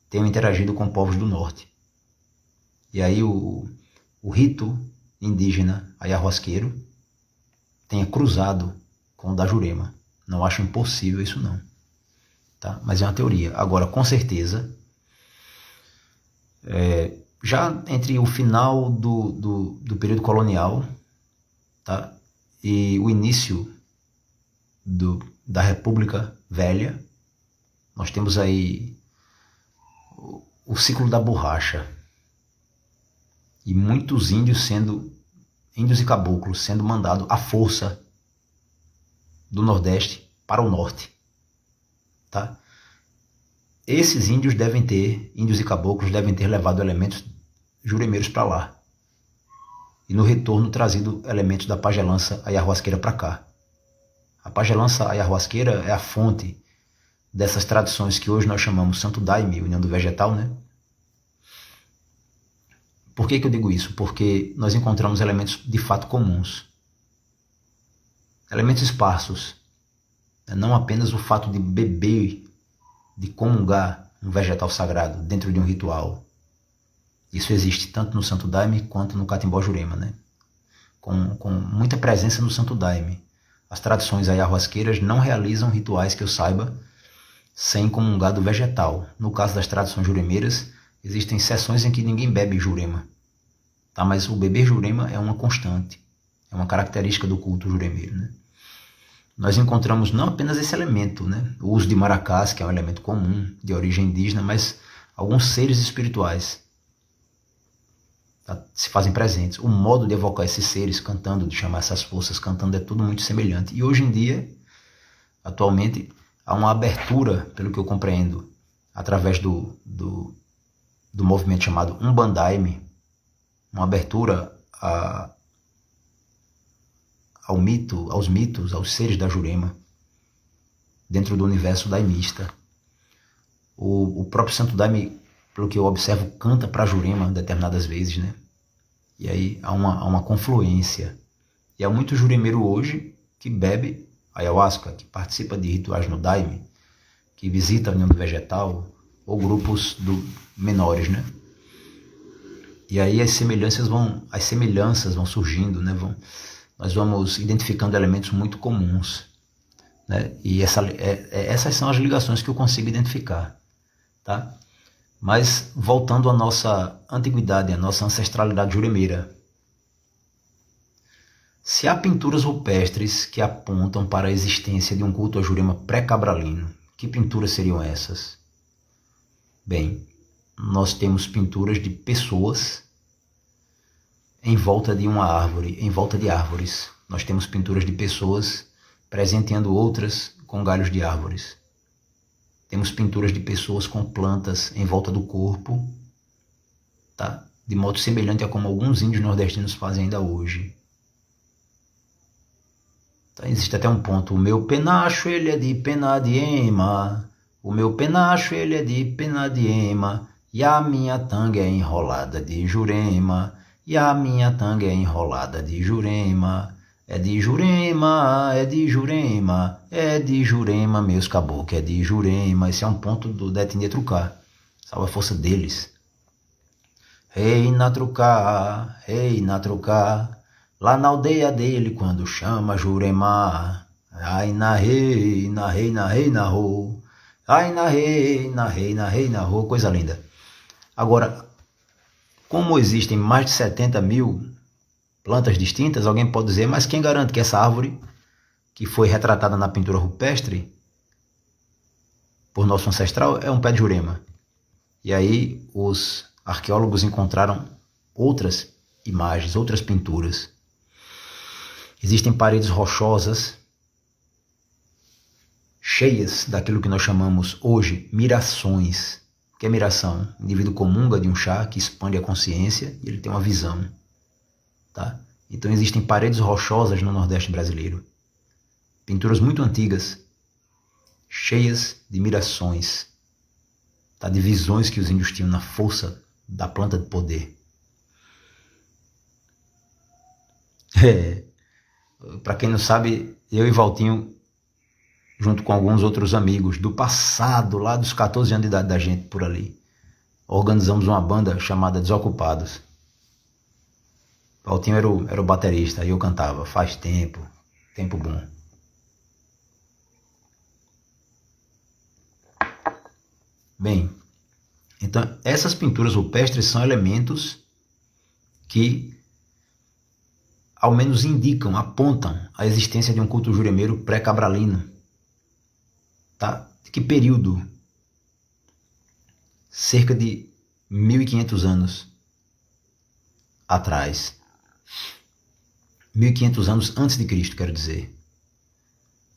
tenham interagido com povos do norte. E aí o rito indígena ayahuasqueiro tenha cruzado com o da Jurema. Não acho impossível isso não. Tá? Mas é uma teoria. Agora, com certeza, já entre o final do período colonial, tá, e o início da República Velha, nós temos aí o ciclo da borracha e muitos índios e caboclos sendo mandados à força do Nordeste para o Norte, tá? Esses índios e caboclos devem ter levado elementos juremeiros para lá e no retorno trazido elementos da pagelança ayahuasqueira para cá. A pagelança ayahuasqueira é a fonte dessas tradições que hoje nós chamamos Santo Daime, União do Vegetal, né? Por que eu digo isso? Porque nós encontramos elementos de fato comuns, elementos esparsos, não apenas o fato de beber, de comungar um vegetal sagrado dentro de um ritual. Isso existe tanto no Santo Daime quanto no Catimbó Jurema, né? Com muita presença no Santo Daime. As tradições ayahuasqueiras não realizam rituais que eu saiba sem comungar do vegetal. No caso das tradições juremeiras, existem sessões em que ninguém bebe jurema, tá? Mas o beber jurema é uma constante, é uma característica do culto juremeiro, né? Nós encontramos não apenas esse elemento, né? O uso de maracás, que é um elemento comum, de origem indígena, mas alguns seres espirituais, tá, se fazem presentes. O modo de evocar esses seres cantando, de chamar essas forças cantando, é tudo muito semelhante. E hoje em dia, atualmente, há uma abertura, pelo que eu compreendo, através do movimento chamado Umbandaime, uma abertura aos mitos, aos seres da Jurema, dentro do universo daimista. O próprio Santo Daime, pelo que eu observo, canta para a Jurema determinadas vezes, né? E aí há uma confluência. E há muito juremeiro hoje que bebe ayahuasca, que participa de rituais no Daime, que visita a União do Vegetal, ou grupos menores, né? E aí as semelhanças vão surgindo, né? Nós vamos identificando elementos muito comuns, né? E essas são as ligações que eu consigo identificar, tá? Mas voltando à nossa antiguidade, à nossa ancestralidade juremeira, se há pinturas rupestres que apontam para a existência de um culto a Jurema pré-cabralino, que pinturas seriam essas? Bem, nós temos pinturas de pessoas em volta de uma árvore, em volta de árvores. Nós temos pinturas de pessoas presenteando outras com galhos de árvores. Temos pinturas de pessoas com plantas em volta do corpo, tá? De modo semelhante a como alguns índios nordestinos fazem ainda hoje. Tá? Existe até um ponto: o meu penacho ele é de pena de ema, o meu penacho ele é de pena de ema, e a minha tanga é enrolada de Jurema, e a minha tanga é enrolada de Jurema. É de Jurema, é de Jurema, é de Jurema, meus caboclos, é de Jurema. Esse é um ponto da etnia Trucá. Salve a força deles. Rei na Trucá, lá na aldeia dele quando chama Jurema. Ai na rei, na rei, na rei, na ro. Ai na rei, na rei, na rei, na ro. Coisa linda. Agora, como existem mais de 70 mil plantas distintas, alguém pode dizer, mas quem garante que essa árvore, que foi retratada na pintura rupestre por nosso ancestral, é um pé de Jurema? E aí os arqueólogos encontraram outras imagens, outras pinturas. Existem paredes rochosas cheias daquilo que nós chamamos hoje mirações. O que é miração? O indivíduo comunga de um chá que expande a consciência e ele tem uma visão. Tá? Então existem paredes rochosas no Nordeste brasileiro, pinturas muito antigas, cheias de mirações, tá? De visões que os índios tinham na força da planta de poder. Para quem não sabe, eu e Valtinho, junto com alguns outros amigos do passado, lá dos 14 anos de idade da gente por ali, organizamos uma banda chamada Desocupados. Valtinho era o baterista, e eu cantava. Faz tempo bom. Bem, Então, essas pinturas rupestres são elementos que, ao menos indicam, apontam a existência de um culto juremeiro pré-cabralino. Tá? De que período? Cerca de 1500 anos atrás. 1500 anos antes de Cristo, quero dizer.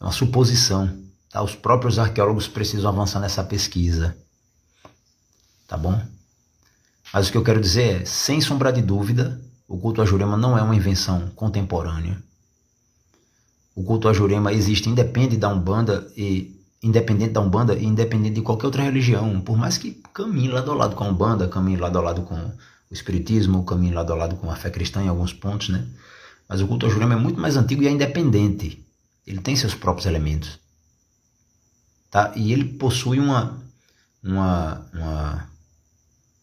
É uma suposição. Tá? Os próprios arqueólogos precisam avançar nessa pesquisa. Tá bom? Mas o que eu quero dizer é, sem sombra de dúvida, o culto a Jurema não é uma invenção contemporânea. O culto a Jurema existe independente da Umbanda e independente de qualquer outra religião, por mais que caminhe lado a lado com a Umbanda, caminhe lado a lado com o Espiritismo, caminhe lado a lado com a fé cristã em alguns pontos, né? Mas o culto a Jurema é muito mais antigo e é independente. Ele tem seus próprios elementos. Tá? E ele possui uma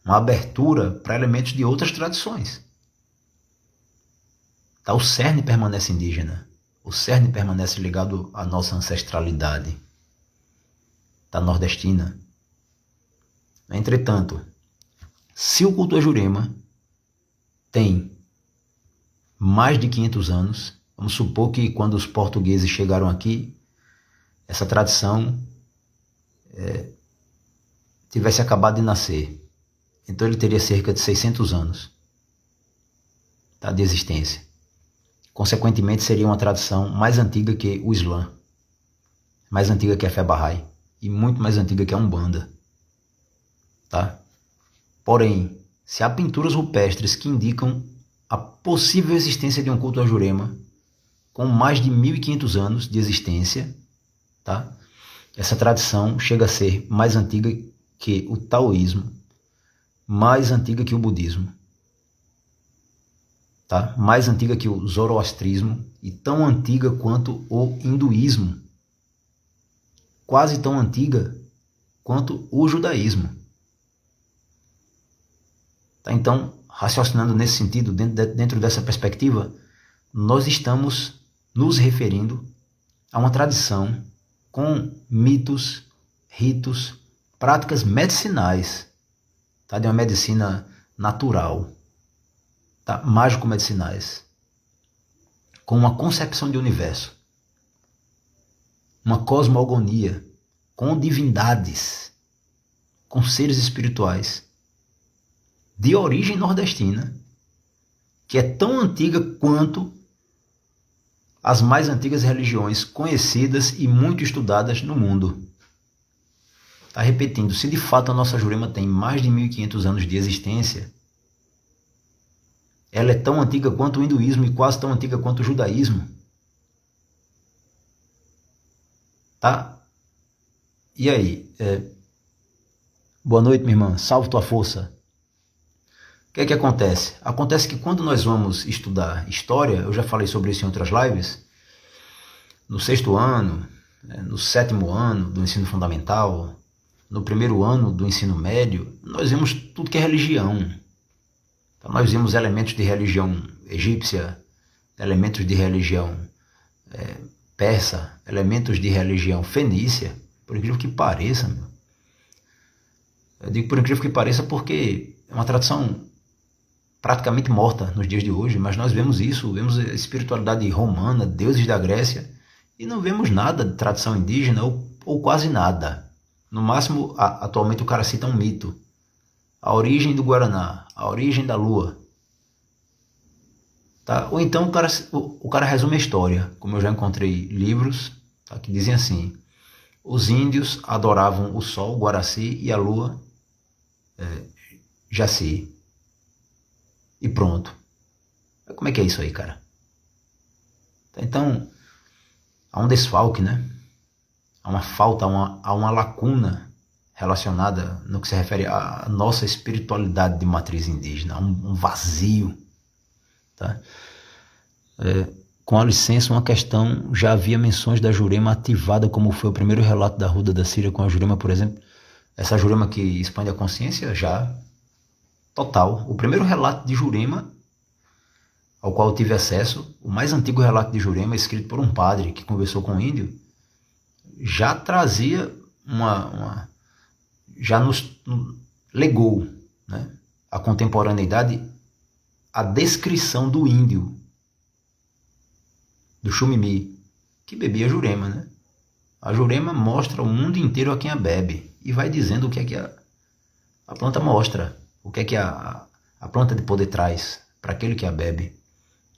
abertura para elementos de outras tradições. Tá? O cerne permanece indígena. O cerne permanece ligado à nossa ancestralidade. Tá? Nordestina. Entretanto, se o culto a Jurema tem mais de 500 anos, vamos supor que quando os portugueses chegaram aqui, essa tradição tivesse acabado de nascer. Então ele teria cerca de 600 anos, tá, de existência. Consequentemente, seria uma tradição mais antiga que o Islã, mais antiga que a fé Bahá'í e muito mais antiga que a Umbanda. Tá? Porém, se há pinturas rupestres que indicam a possível existência de um culto a Jurema com mais de 1500 anos de existência, tá? Essa tradição chega a ser mais antiga que o taoísmo, mais antiga que o budismo, tá? Mais antiga que o zoroastrismo e tão antiga quanto o hinduísmo, quase tão antiga quanto o judaísmo. Tá? Então, raciocinando nesse sentido, dentro dessa perspectiva, nós estamos nos referindo a uma tradição com mitos, ritos, práticas medicinais, tá? De uma medicina natural, tá? Mágico-medicinais, com uma concepção de universo, uma cosmogonia, com divindades, com seres espirituais, de origem nordestina, que é tão antiga quanto as mais antigas religiões conhecidas e muito estudadas no mundo. Está repetindo, se de fato a nossa Jurema tem mais de 1500 anos de existência, ela é tão antiga quanto o hinduísmo e quase tão antiga quanto o judaísmo. Tá? E aí? Boa noite, minha irmã. Salve tua força. O que é que acontece? Acontece que quando nós vamos estudar história, eu já falei sobre isso em outras lives, no 6º ano, no 7º ano do ensino fundamental, no 1º ano do ensino médio, nós vemos tudo que é religião. Então, nós vimos elementos de religião egípcia, elementos de religião persa, elementos de religião fenícia, por incrível que pareça. Meu. Eu digo por incrível que pareça porque é uma tradição praticamente morta nos dias de hoje, mas nós vemos isso, vemos a espiritualidade romana, deuses da Grécia, e não vemos nada de tradição indígena, ou quase nada. No máximo, atualmente o cara cita um mito. A origem do Guaraná, a origem da Lua. Tá? Ou então o cara resume a história, como eu já encontrei livros, tá, que dizem assim: os índios adoravam o sol, Guaraci, e a lua, Jaci. E pronto. Como é que é isso aí, cara? Então, há um desfalque, né? Há uma falta, há uma lacuna relacionada no que se refere à nossa espiritualidade de matriz indígena, há um vazio. Tá? Com a licença, uma questão: já havia menções da Jurema ativada, como foi o primeiro relato da Ruda da Síria com a Jurema, por exemplo? Essa Jurema que expande a consciência, já total. O primeiro relato de Jurema ao qual eu tive acesso, o mais antigo relato de Jurema, escrito por um padre que conversou com um índio, já trazia já legou, né, à contemporaneidade a descrição do índio, do Xumimi, que bebia Jurema, né? A Jurema mostra o mundo inteiro a quem a bebe e vai dizendo o que é que a planta mostra, o que é que a planta de poder traz para aquele que a bebe.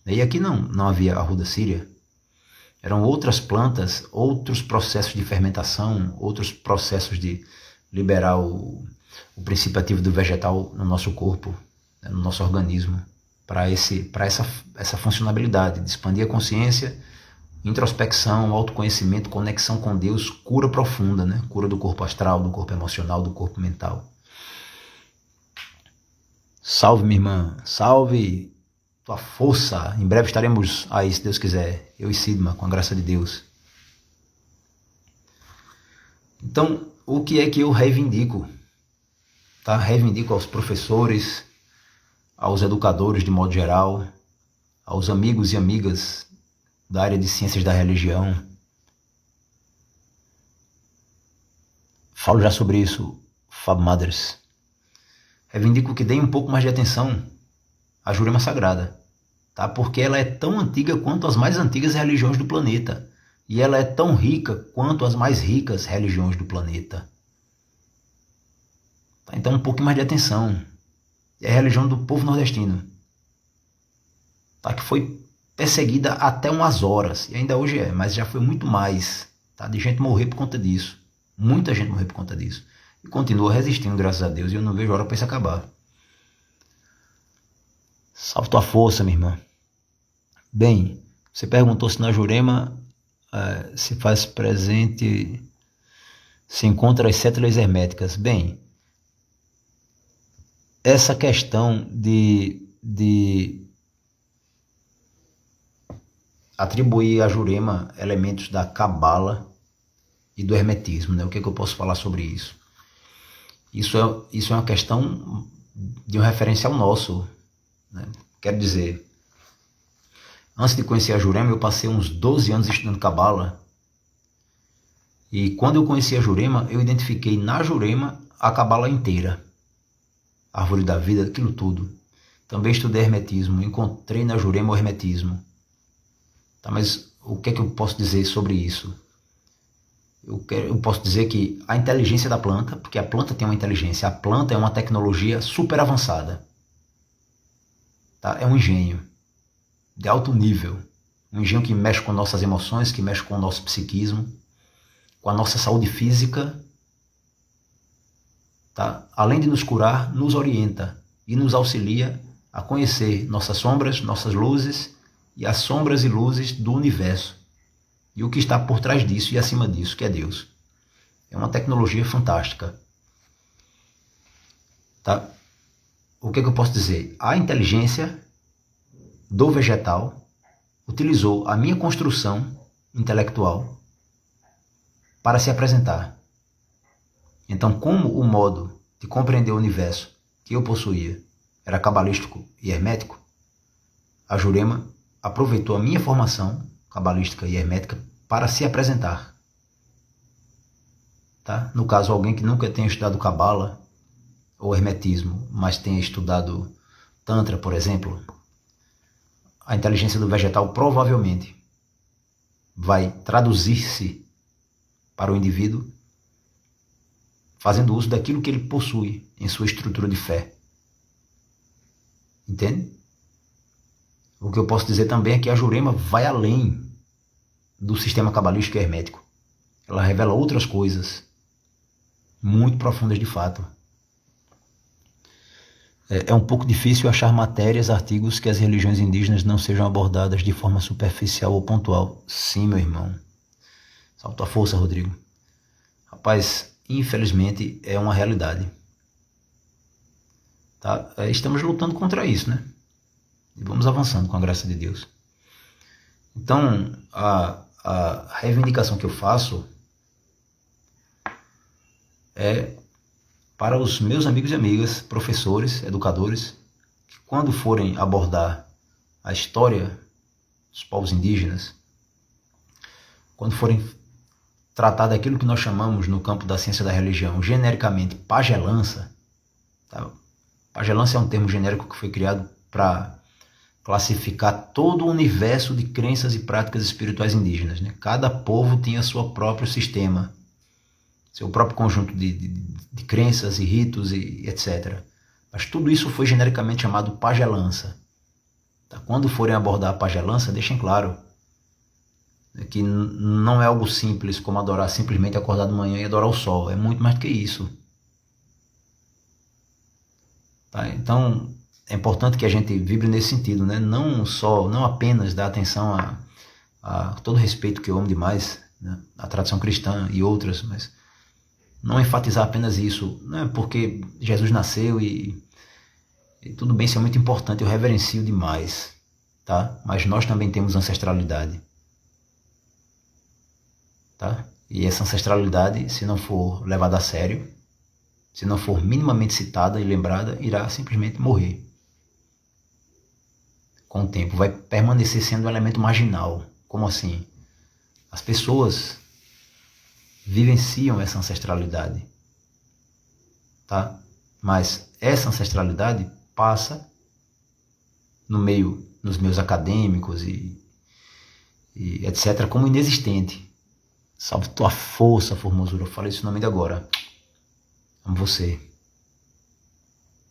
E aqui não havia arruda síria, eram outras plantas, outros processos de fermentação, outros processos de liberar o princípio ativo do vegetal no nosso corpo, né, no nosso organismo, para essa funcionalidade de expandir a consciência, introspecção, autoconhecimento, conexão com Deus, cura profunda, né? Cura do corpo astral, do corpo emocional, do corpo mental. Salve, minha irmã, salve tua força. Em breve estaremos aí, se Deus quiser, eu e Sidma, com a graça de Deus. Então, o que é que eu reivindico? Tá? Reivindico aos professores, aos educadores de modo geral, aos amigos e amigas da área de ciências da religião. Falo já sobre isso, Fab Mothers. Reivindico que deem um pouco mais de atenção à Jurema Sagrada, tá? Porque ela é tão antiga quanto as mais antigas religiões do planeta. E ela é tão rica quanto as mais ricas religiões do planeta. Tá? Então um pouco mais de atenção. É a religião do povo nordestino, tá? Que foi perseguida até umas horas, e ainda hoje é, mas já foi muito mais, tá? De gente morrer por conta disso. Muita gente morreu por conta disso. E continua resistindo, graças a Deus, e eu não vejo hora para isso acabar. Salve tua força, minha irmã. Bem, você perguntou se na Jurema se faz presente, se encontra as 7 leis herméticas. Bem, essa questão de atribuir a Jurema elementos da Cabala e do hermetismo, né? O que é que eu posso falar sobre isso? Isso é uma questão de um referencial nosso, né? Quero dizer, antes de conhecer a Jurema, eu passei uns 12 anos estudando Cabala, e quando eu conheci a Jurema, eu identifiquei na Jurema a Cabala inteira, a árvore da vida, aquilo tudo. Também estudei hermetismo, encontrei na Jurema o hermetismo. Tá, mas o que é que eu posso dizer sobre isso? Eu posso dizer que a inteligência da planta, porque a planta tem uma inteligência, a planta é uma tecnologia super avançada. Tá? É um engenho de alto nível, um engenho que mexe com nossas emoções, que mexe com o nosso psiquismo, com a nossa saúde física, tá? Além de nos curar, nos orienta e nos auxilia a conhecer nossas sombras, nossas luzes e as sombras e luzes do universo e o que está por trás disso e acima disso, que é Deus. É uma tecnologia fantástica. Tá? O que é que eu posso dizer? A inteligência do vegetal utilizou a minha construção intelectual para se apresentar. Então, como o modo de compreender o universo que eu possuía era cabalístico e hermético, a Jurema aproveitou a minha formação cabalística e hermética para se apresentar. Tá? No caso, alguém que nunca tenha estudado Cabala ou hermetismo, mas tenha estudado Tantra, por exemplo, a inteligência do vegetal provavelmente vai traduzir-se para o indivíduo fazendo uso daquilo que ele possui em sua estrutura de fé. Entende? O que eu posso dizer também é que a Jurema vai além do sistema cabalístico e hermético. Ela revela outras coisas muito profundas de fato. É um pouco difícil achar matérias, artigos que as religiões indígenas não sejam abordadas de forma superficial ou pontual. Sim, meu irmão. Salve tua força, Rodrigo. Rapaz, infelizmente é uma realidade. Tá? Estamos lutando contra isso, né? E vamos avançando com a graça de Deus. Então, a reivindicação que eu faço é para os meus amigos e amigas, professores, educadores, que quando forem abordar a história dos povos indígenas, quando forem tratar daquilo que nós chamamos no campo da ciência da religião, genericamente pagelança, Tá? Pagelância é um termo genérico que foi criado para classificar todo o universo de crenças e práticas espirituais indígenas. Né? Cada povo tinha seu próprio sistema, seu próprio conjunto de crenças e ritos e etc. Mas tudo isso foi genericamente chamado pagelança. Tá? Quando forem abordar a pagelança, deixem claro que não é algo simples como adorar simplesmente acordar de manhã e adorar o sol. É muito mais do que isso. Tá? Então, é importante que a gente vibre nesse sentido, né? Não apenas dar atenção a todo respeito que eu amo demais, né? A tradição cristã e outras, mas não enfatizar apenas isso, né? Porque Jesus nasceu e tudo bem, isso é muito importante, eu reverencio demais, tá? Mas nós também temos ancestralidade, tá? E essa ancestralidade, se não for levada a sério, se não for minimamente citada e lembrada, irá simplesmente morrer. Com o tempo, vai permanecer sendo um elemento marginal. Como assim? As pessoas vivenciam essa ancestralidade, tá? Mas essa ancestralidade passa nos meios acadêmicos e etc., como inexistente. Salve tua força, formosura. Eu falei isso no nome de agora. Amo você.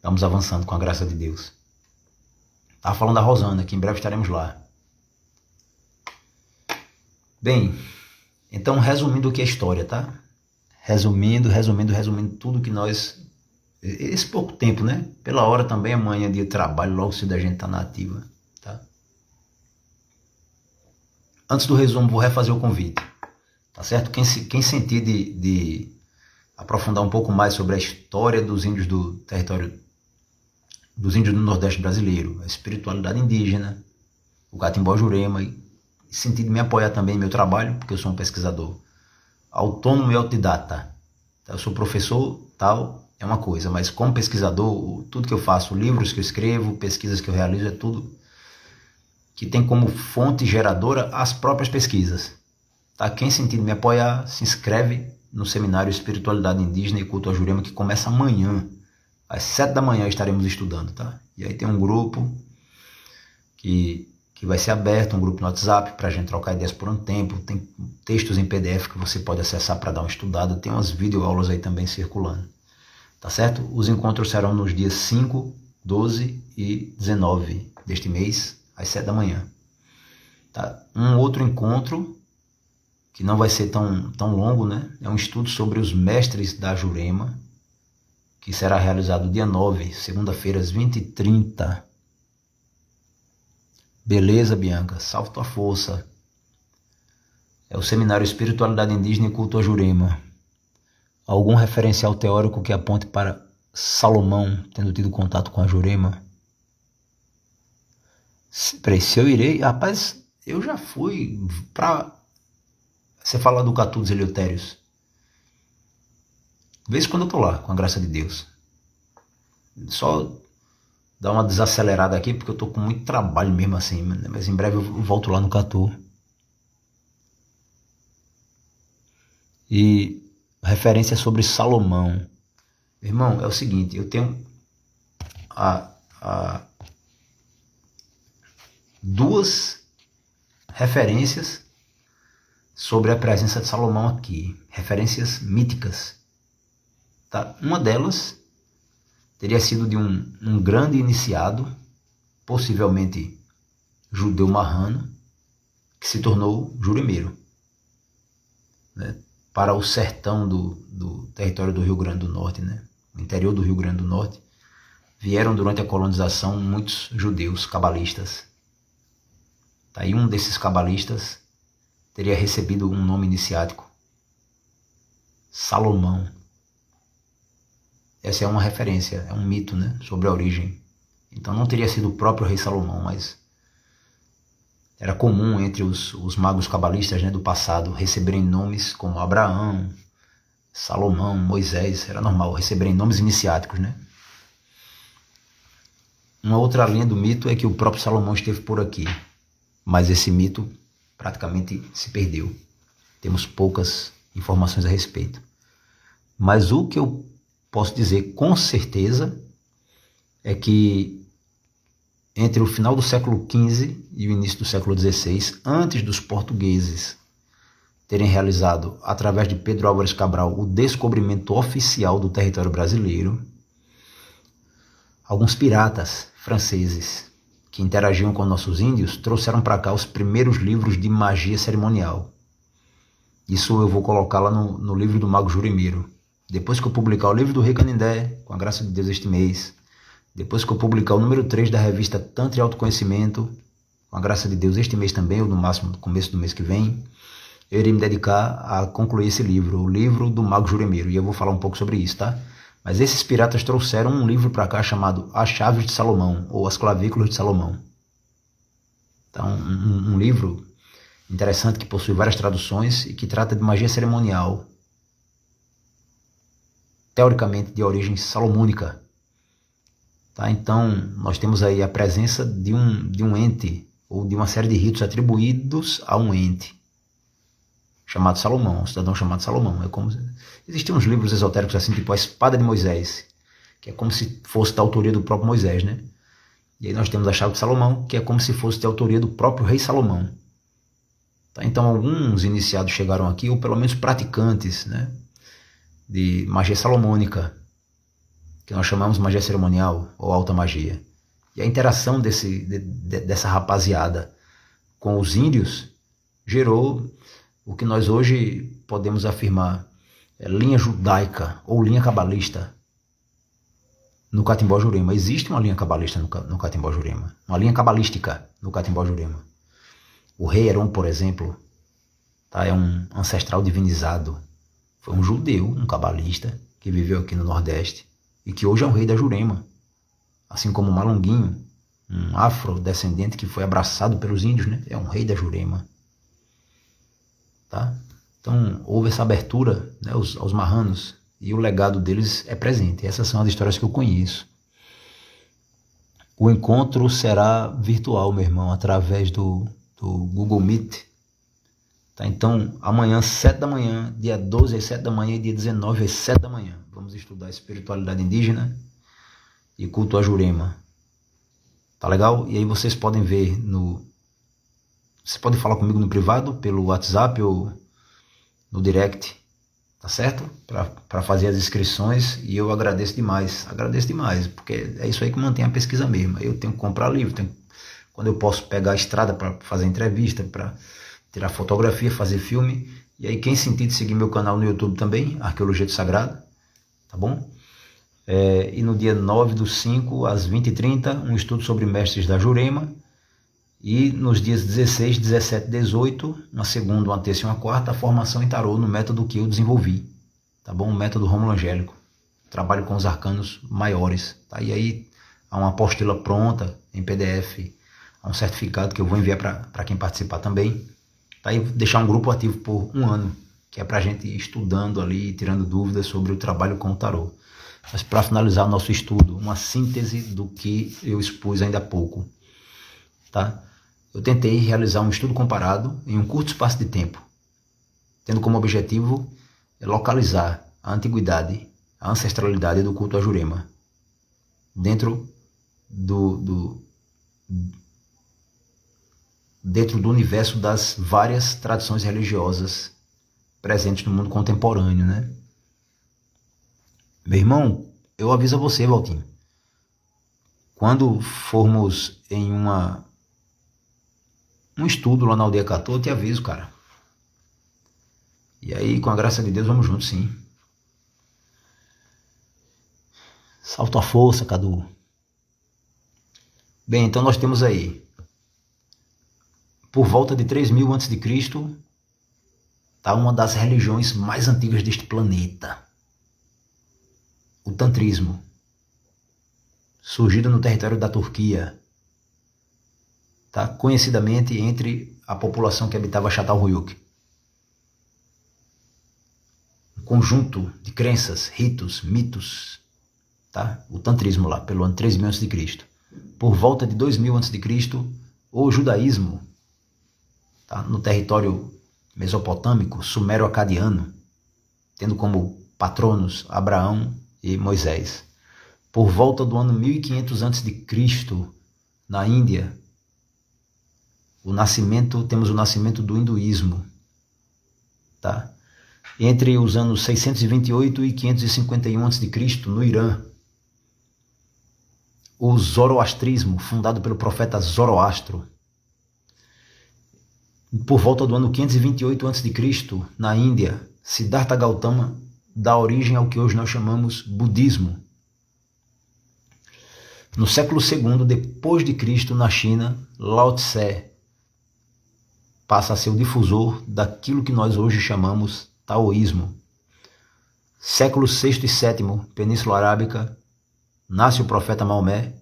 Vamos avançando com a graça de Deus. Estava falando da Rosana, que em breve estaremos lá. Bem, então resumindo o que é história, tá? Resumindo tudo que nós... Esse pouco tempo, né? Pela hora também, amanhã é dia de trabalho, logo cedo a gente tá na ativa, tá? Antes do resumo, vou refazer o convite, tá certo? Quem sentir de aprofundar um pouco mais sobre a história dos índios do território, dos índios do Nordeste brasileiro, a espiritualidade indígena, o Catimbó-Jurema, e sentir de me apoiar também em meu trabalho, porque eu sou um pesquisador autônomo e autodidata. Eu sou professor, tal, é uma coisa, mas como pesquisador, tudo que eu faço, livros que eu escrevo, pesquisas que eu realizo, é tudo que tem como fonte geradora as próprias pesquisas. Tá? Quem sentir de me apoiar, se inscreve no seminário Espiritualidade Indígena e Culto a Jurema, que começa amanhã. Às 7 da manhã estaremos estudando, tá? E aí tem um grupo que vai ser aberto, um grupo no WhatsApp para a gente trocar ideias por um tempo. Tem textos em PDF que você pode acessar para dar uma estudada. Tem umas videoaulas aí também circulando, tá certo? Os encontros serão nos dias 5, 12 e 19 deste mês, às 7 da manhã. Tá? Um outro encontro, que não vai ser tão longo, né? É um estudo sobre os mestres da Jurema, que será realizado dia 9, segunda-feira, às 20h30. Beleza, Bianca? Salve tua força. É o Seminário Espiritualidade Indígena e Culto a Jurema. Algum referencial teórico que aponte para Salomão tendo tido contato com a Jurema? Peraí, se eu irei... Rapaz, eu já fui para... Você fala do Catu dos Eleutérios. De vez em quando eu tô lá, com a graça de Deus. Só dar uma desacelerada aqui, porque eu tô com muito trabalho mesmo assim. Mas em breve eu volto lá no Catu. E referência sobre Salomão. Irmão, é o seguinte, eu tenho duas referências sobre a presença de Salomão aqui. Referências míticas. Tá? Uma delas teria sido de um grande iniciado, possivelmente judeu marrano, que se tornou juremeiro, né? Para o sertão do território do Rio Grande do Norte, né? O interior do Rio Grande do Norte, vieram durante a colonização muitos judeus cabalistas. Tá? E um desses cabalistas teria recebido um nome iniciático, Salomão. Essa é uma referência, é um mito, né, sobre a origem. Então não teria sido o próprio rei Salomão, mas era comum entre os magos cabalistas, né, do passado receberem nomes como Abraão, Salomão, Moisés. Era normal receberem nomes iniciáticos, né? Uma outra linha do mito é que o próprio Salomão esteve por aqui, mas esse mito praticamente se perdeu. Temos poucas informações a respeito. Mas o que eu posso dizer com certeza é que entre o final do século XV e o início do século XVI, antes dos portugueses terem realizado, através de Pedro Álvares Cabral, o descobrimento oficial do território brasileiro, alguns piratas franceses que interagiam com nossos índios trouxeram para cá os primeiros livros de magia cerimonial. Isso eu vou colocar lá no livro do Mago Jurimeiro. Depois que eu publicar o livro do Rei Canindé, com a graça de Deus este mês, depois que eu publicar o número 3 da revista Tantra e Autoconhecimento, com a graça de Deus este mês também, ou no máximo no começo do mês que vem, eu irei me dedicar a concluir esse livro, o livro do Mago Jurimeiro, e eu vou falar um pouco sobre isso, tá? Mas esses piratas trouxeram um livro para cá chamado As Chaves de Salomão, ou As Clavículas de Salomão. Então, um livro interessante que possui várias traduções e que trata de magia cerimonial, teoricamente de origem salomônica. Tá? Então, nós temos aí a presença de um ente, ou de uma série de ritos atribuídos a um ente, chamado Salomão, um cidadão chamado Salomão. É como existem uns livros esotéricos assim, tipo a Espada de Moisés, que é como se fosse da autoria do próprio Moisés, né? E aí nós temos a Chave de Salomão, que é como se fosse da autoria do próprio rei Salomão. Tá? Então alguns iniciados chegaram aqui, ou pelo menos praticantes, né, de magia salomônica, que nós chamamos de magia cerimonial ou alta magia. E a interação dessa rapaziada com os índios gerou o que nós hoje podemos afirmar é linha judaica ou linha cabalista no Catimbó-Jurema. Existe uma linha cabalista no Catimbó-Jurema, uma linha cabalística no Catimbó-Jurema. O rei Heron, por exemplo, tá, é um ancestral divinizado. Foi um judeu, um cabalista, que viveu aqui no Nordeste e que hoje é um rei da Jurema. Assim como o Malunguinho, um afrodescendente que foi abraçado pelos índios, né? É um rei da Jurema. Tá? Então houve essa abertura, né, aos marranos, e o legado deles é presente. Essas são as histórias que eu conheço. O encontro será virtual, meu irmão, através do Google Meet. Tá? Então amanhã 7 da manhã, dia 12 às 7 da manhã e dia 19 às 7 da manhã, vamos estudar espiritualidade indígena e culto a Jurema. Tá legal? E aí vocês podem ver Você pode falar comigo no privado, pelo WhatsApp ou no direct, tá certo? Para fazer as inscrições, e eu agradeço demais, porque é isso aí que mantém a pesquisa mesmo. Eu tenho que comprar livro, quando eu posso pegar a estrada para fazer entrevista, para tirar fotografia, fazer filme, e aí quem sentir de seguir meu canal no YouTube também, Arqueologia do Sagrado, tá bom? E no dia 9/5, às 20h30, um estudo sobre mestres da Jurema. E nos dias 16, 17 e 18, uma segunda, uma terça e uma quarta, a formação em tarô no método que eu desenvolvi, tá bom? O método Rômulo Angélico. Trabalho com os arcanos maiores, tá? E aí há uma apostila pronta em PDF, há um certificado que eu vou enviar para quem participar também, tá? E deixar um grupo ativo por 1 ano, que é para a gente ir estudando ali, tirando dúvidas sobre o trabalho com o tarô. Mas para finalizar o nosso estudo, uma síntese do que eu expus ainda há pouco, tá? Eu tentei realizar um estudo comparado em um curto espaço de tempo, tendo como objetivo localizar a antiguidade, a ancestralidade do culto a Jurema, dentro do universo das várias tradições religiosas presentes no mundo contemporâneo, né? Meu irmão, eu aviso a você, Valtinho, quando formos em um estudo lá na Aldeia Catô, eu te aviso, cara. E aí, com a graça de Deus, vamos juntos, sim. Salto a força, Cadu. Bem, então nós temos aí, por volta de 3000 a.C., tá, uma das religiões mais antigas deste planeta. O tantrismo, surgido no território da Turquia, tá? Conhecidamente entre a população que habitava Çatalhöyük. Um conjunto de crenças, ritos, mitos, tá? O tantrismo lá, pelo ano 3000 a.C. Por volta de 2000 a.C., o judaísmo, tá? No território mesopotâmico, sumério-acadiano, tendo como patronos Abraão e Moisés. Por volta do ano 1500 a.C., na Índia, temos o nascimento do hinduísmo, tá? Entre os anos 628 e 551 a.C., no Irã, o zoroastrismo, fundado pelo profeta Zoroastro. Por volta do ano 528 a.C., na Índia, Siddhartha Gautama dá origem ao que hoje nós chamamos budismo. No século II depois de Cristo, na China, Lao Tse passa a ser o difusor daquilo que nós hoje chamamos taoísmo. Século VI e VII, Península Arábica, nasce o profeta Maomé.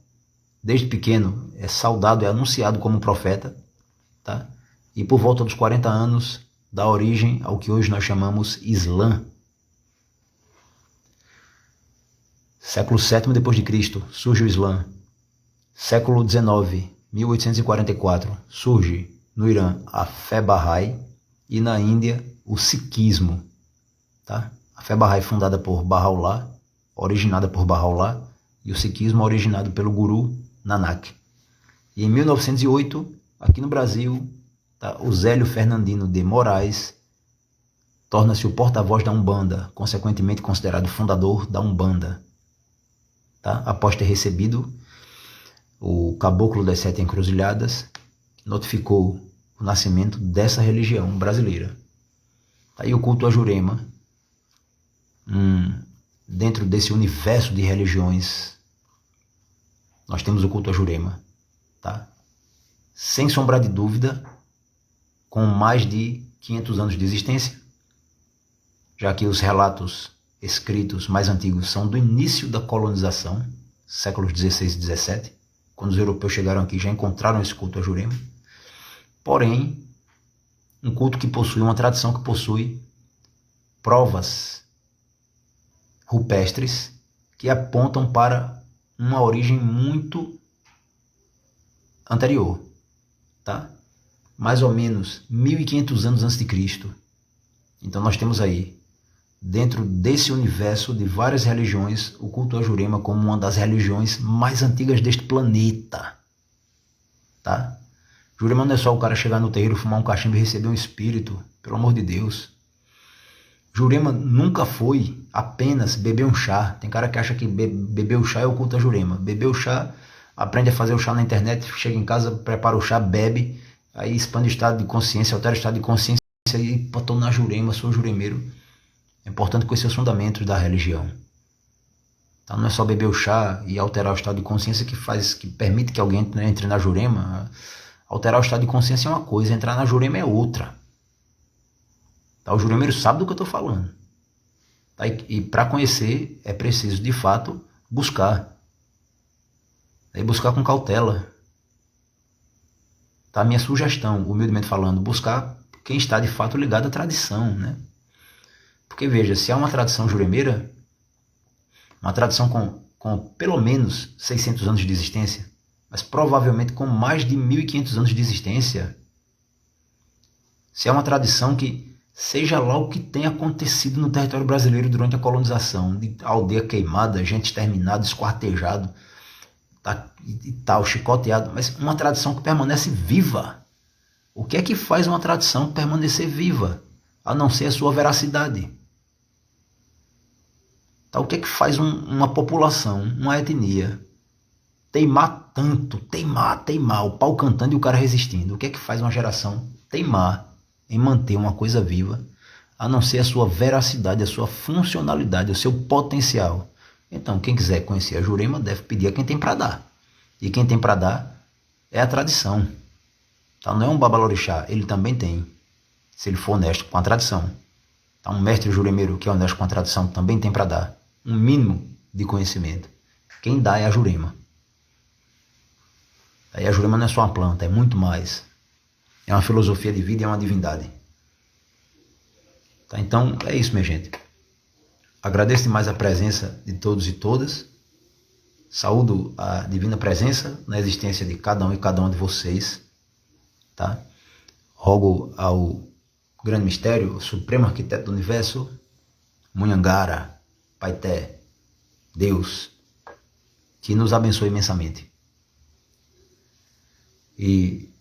Desde pequeno é saudado, é anunciado como profeta, tá? E por volta dos 40 anos dá origem ao que hoje nós chamamos Islã. Século VII depois de Cristo, surge o Islã. Século XIX, 1844, surge no Irã a fé Bahá'í e na Índia o Sikhismo. Tá? A fé Bahá'í fundada por Baha'u'lláh, originada por Baha'u'lláh, e o Sikhismo originado pelo Guru Nanak. E em 1908, aqui no Brasil, tá, o Zélio Fernandino de Moraes torna-se o porta-voz da Umbanda, consequentemente considerado fundador da Umbanda. Tá? Após ter recebido o Caboclo das Sete Encruzilhadas, que notificou o nascimento dessa religião brasileira. Aí o culto a Jurema, dentro desse universo de religiões, nós temos o culto a Jurema, tá? Sem sombra de dúvida, com mais de 500 anos de existência, já que os relatos escritos mais antigos são do início da colonização, séculos 16 e 17, quando os europeus chegaram aqui já encontraram esse culto a Jurema. Porém, um culto que possui uma tradição que possui provas rupestres que apontam para uma origem muito anterior, tá? Mais ou menos 1500 anos antes de Cristo. Então nós temos aí, dentro desse universo de várias religiões, o culto a Jurema como uma das religiões mais antigas deste planeta, tá? Jurema não é só o cara chegar no terreiro, fumar um cachimbo e receber um espírito, pelo amor de Deus. Jurema nunca foi apenas beber um chá. Tem cara que acha que beber o chá é o culto a Jurema. Beber o chá, aprende a fazer o chá na internet, chega em casa, prepara o chá, bebe, aí expande o estado de consciência, altera o estado de consciência e pô, tô na Jurema, sou juremeiro. É importante conhecer os fundamentos da religião. Então não é só beber o chá e alterar o estado de consciência que permite que alguém entre na Jurema. Alterar o estado de consciência é uma coisa, entrar na Jurema é outra. Tá? O juremeiro sabe do que eu estou falando. Tá? E para conhecer é preciso, de fato, buscar. E buscar com cautela. Tá? A minha sugestão, humildemente falando, buscar quem está de fato ligado à tradição, né? Porque veja, se há uma tradição juremeira, uma tradição com pelo menos 600 anos de existência, mas provavelmente com mais de 1500 anos de existência, se há uma tradição que, seja lá o que tenha acontecido no território brasileiro durante a colonização, de aldeia queimada, gente exterminada, esquartejado, tá, e tal, chicoteado, mas uma tradição que permanece viva. O que é que faz uma tradição permanecer viva, a não ser a sua veracidade? Tá, o que é que faz uma população, uma etnia, teimar tanto, teimar, o pau cantando e o cara resistindo? O que é que faz uma geração teimar em manter uma coisa viva, a não ser a sua veracidade, a sua funcionalidade, o seu potencial? Então, quem quiser conhecer a Jurema deve pedir a quem tem para dar. E quem tem para dar é a tradição. Tá? Não é um babalorixá, ele também tem, se ele for honesto com a tradição. Tá? Um mestre juremeiro que é honesto com a tradição também tem para dar um mínimo de conhecimento. Quem dá é a Jurema. Aí a Jurema não é só uma planta, é muito mais. É uma filosofia de vida e é uma divindade. Tá? Então, é isso, minha gente. Agradeço demais a presença de todos e todas. Saúdo a divina presença na existência de cada um e cada uma de vocês. Tá? Rogo ao grande mistério, o supremo arquiteto do universo, Munhangara, Paité, Deus, que nos abençoe imensamente. E,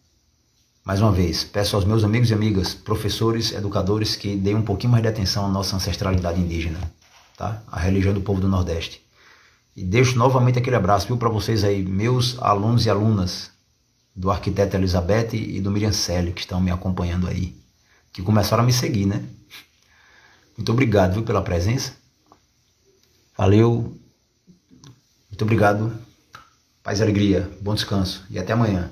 mais uma vez, peço aos meus amigos e amigas, professores, educadores, que deem um pouquinho mais de atenção à nossa ancestralidade indígena, tá? A religião do povo do Nordeste. E deixo novamente aquele abraço, viu, para vocês aí, meus alunos e alunas do Arquiteto Elizabeth e do Miriam Célio, que estão me acompanhando aí, que começaram a me seguir, né? Muito obrigado, viu, pela presença. Valeu. Muito obrigado. Paz e alegria. Bom descanso. E até amanhã.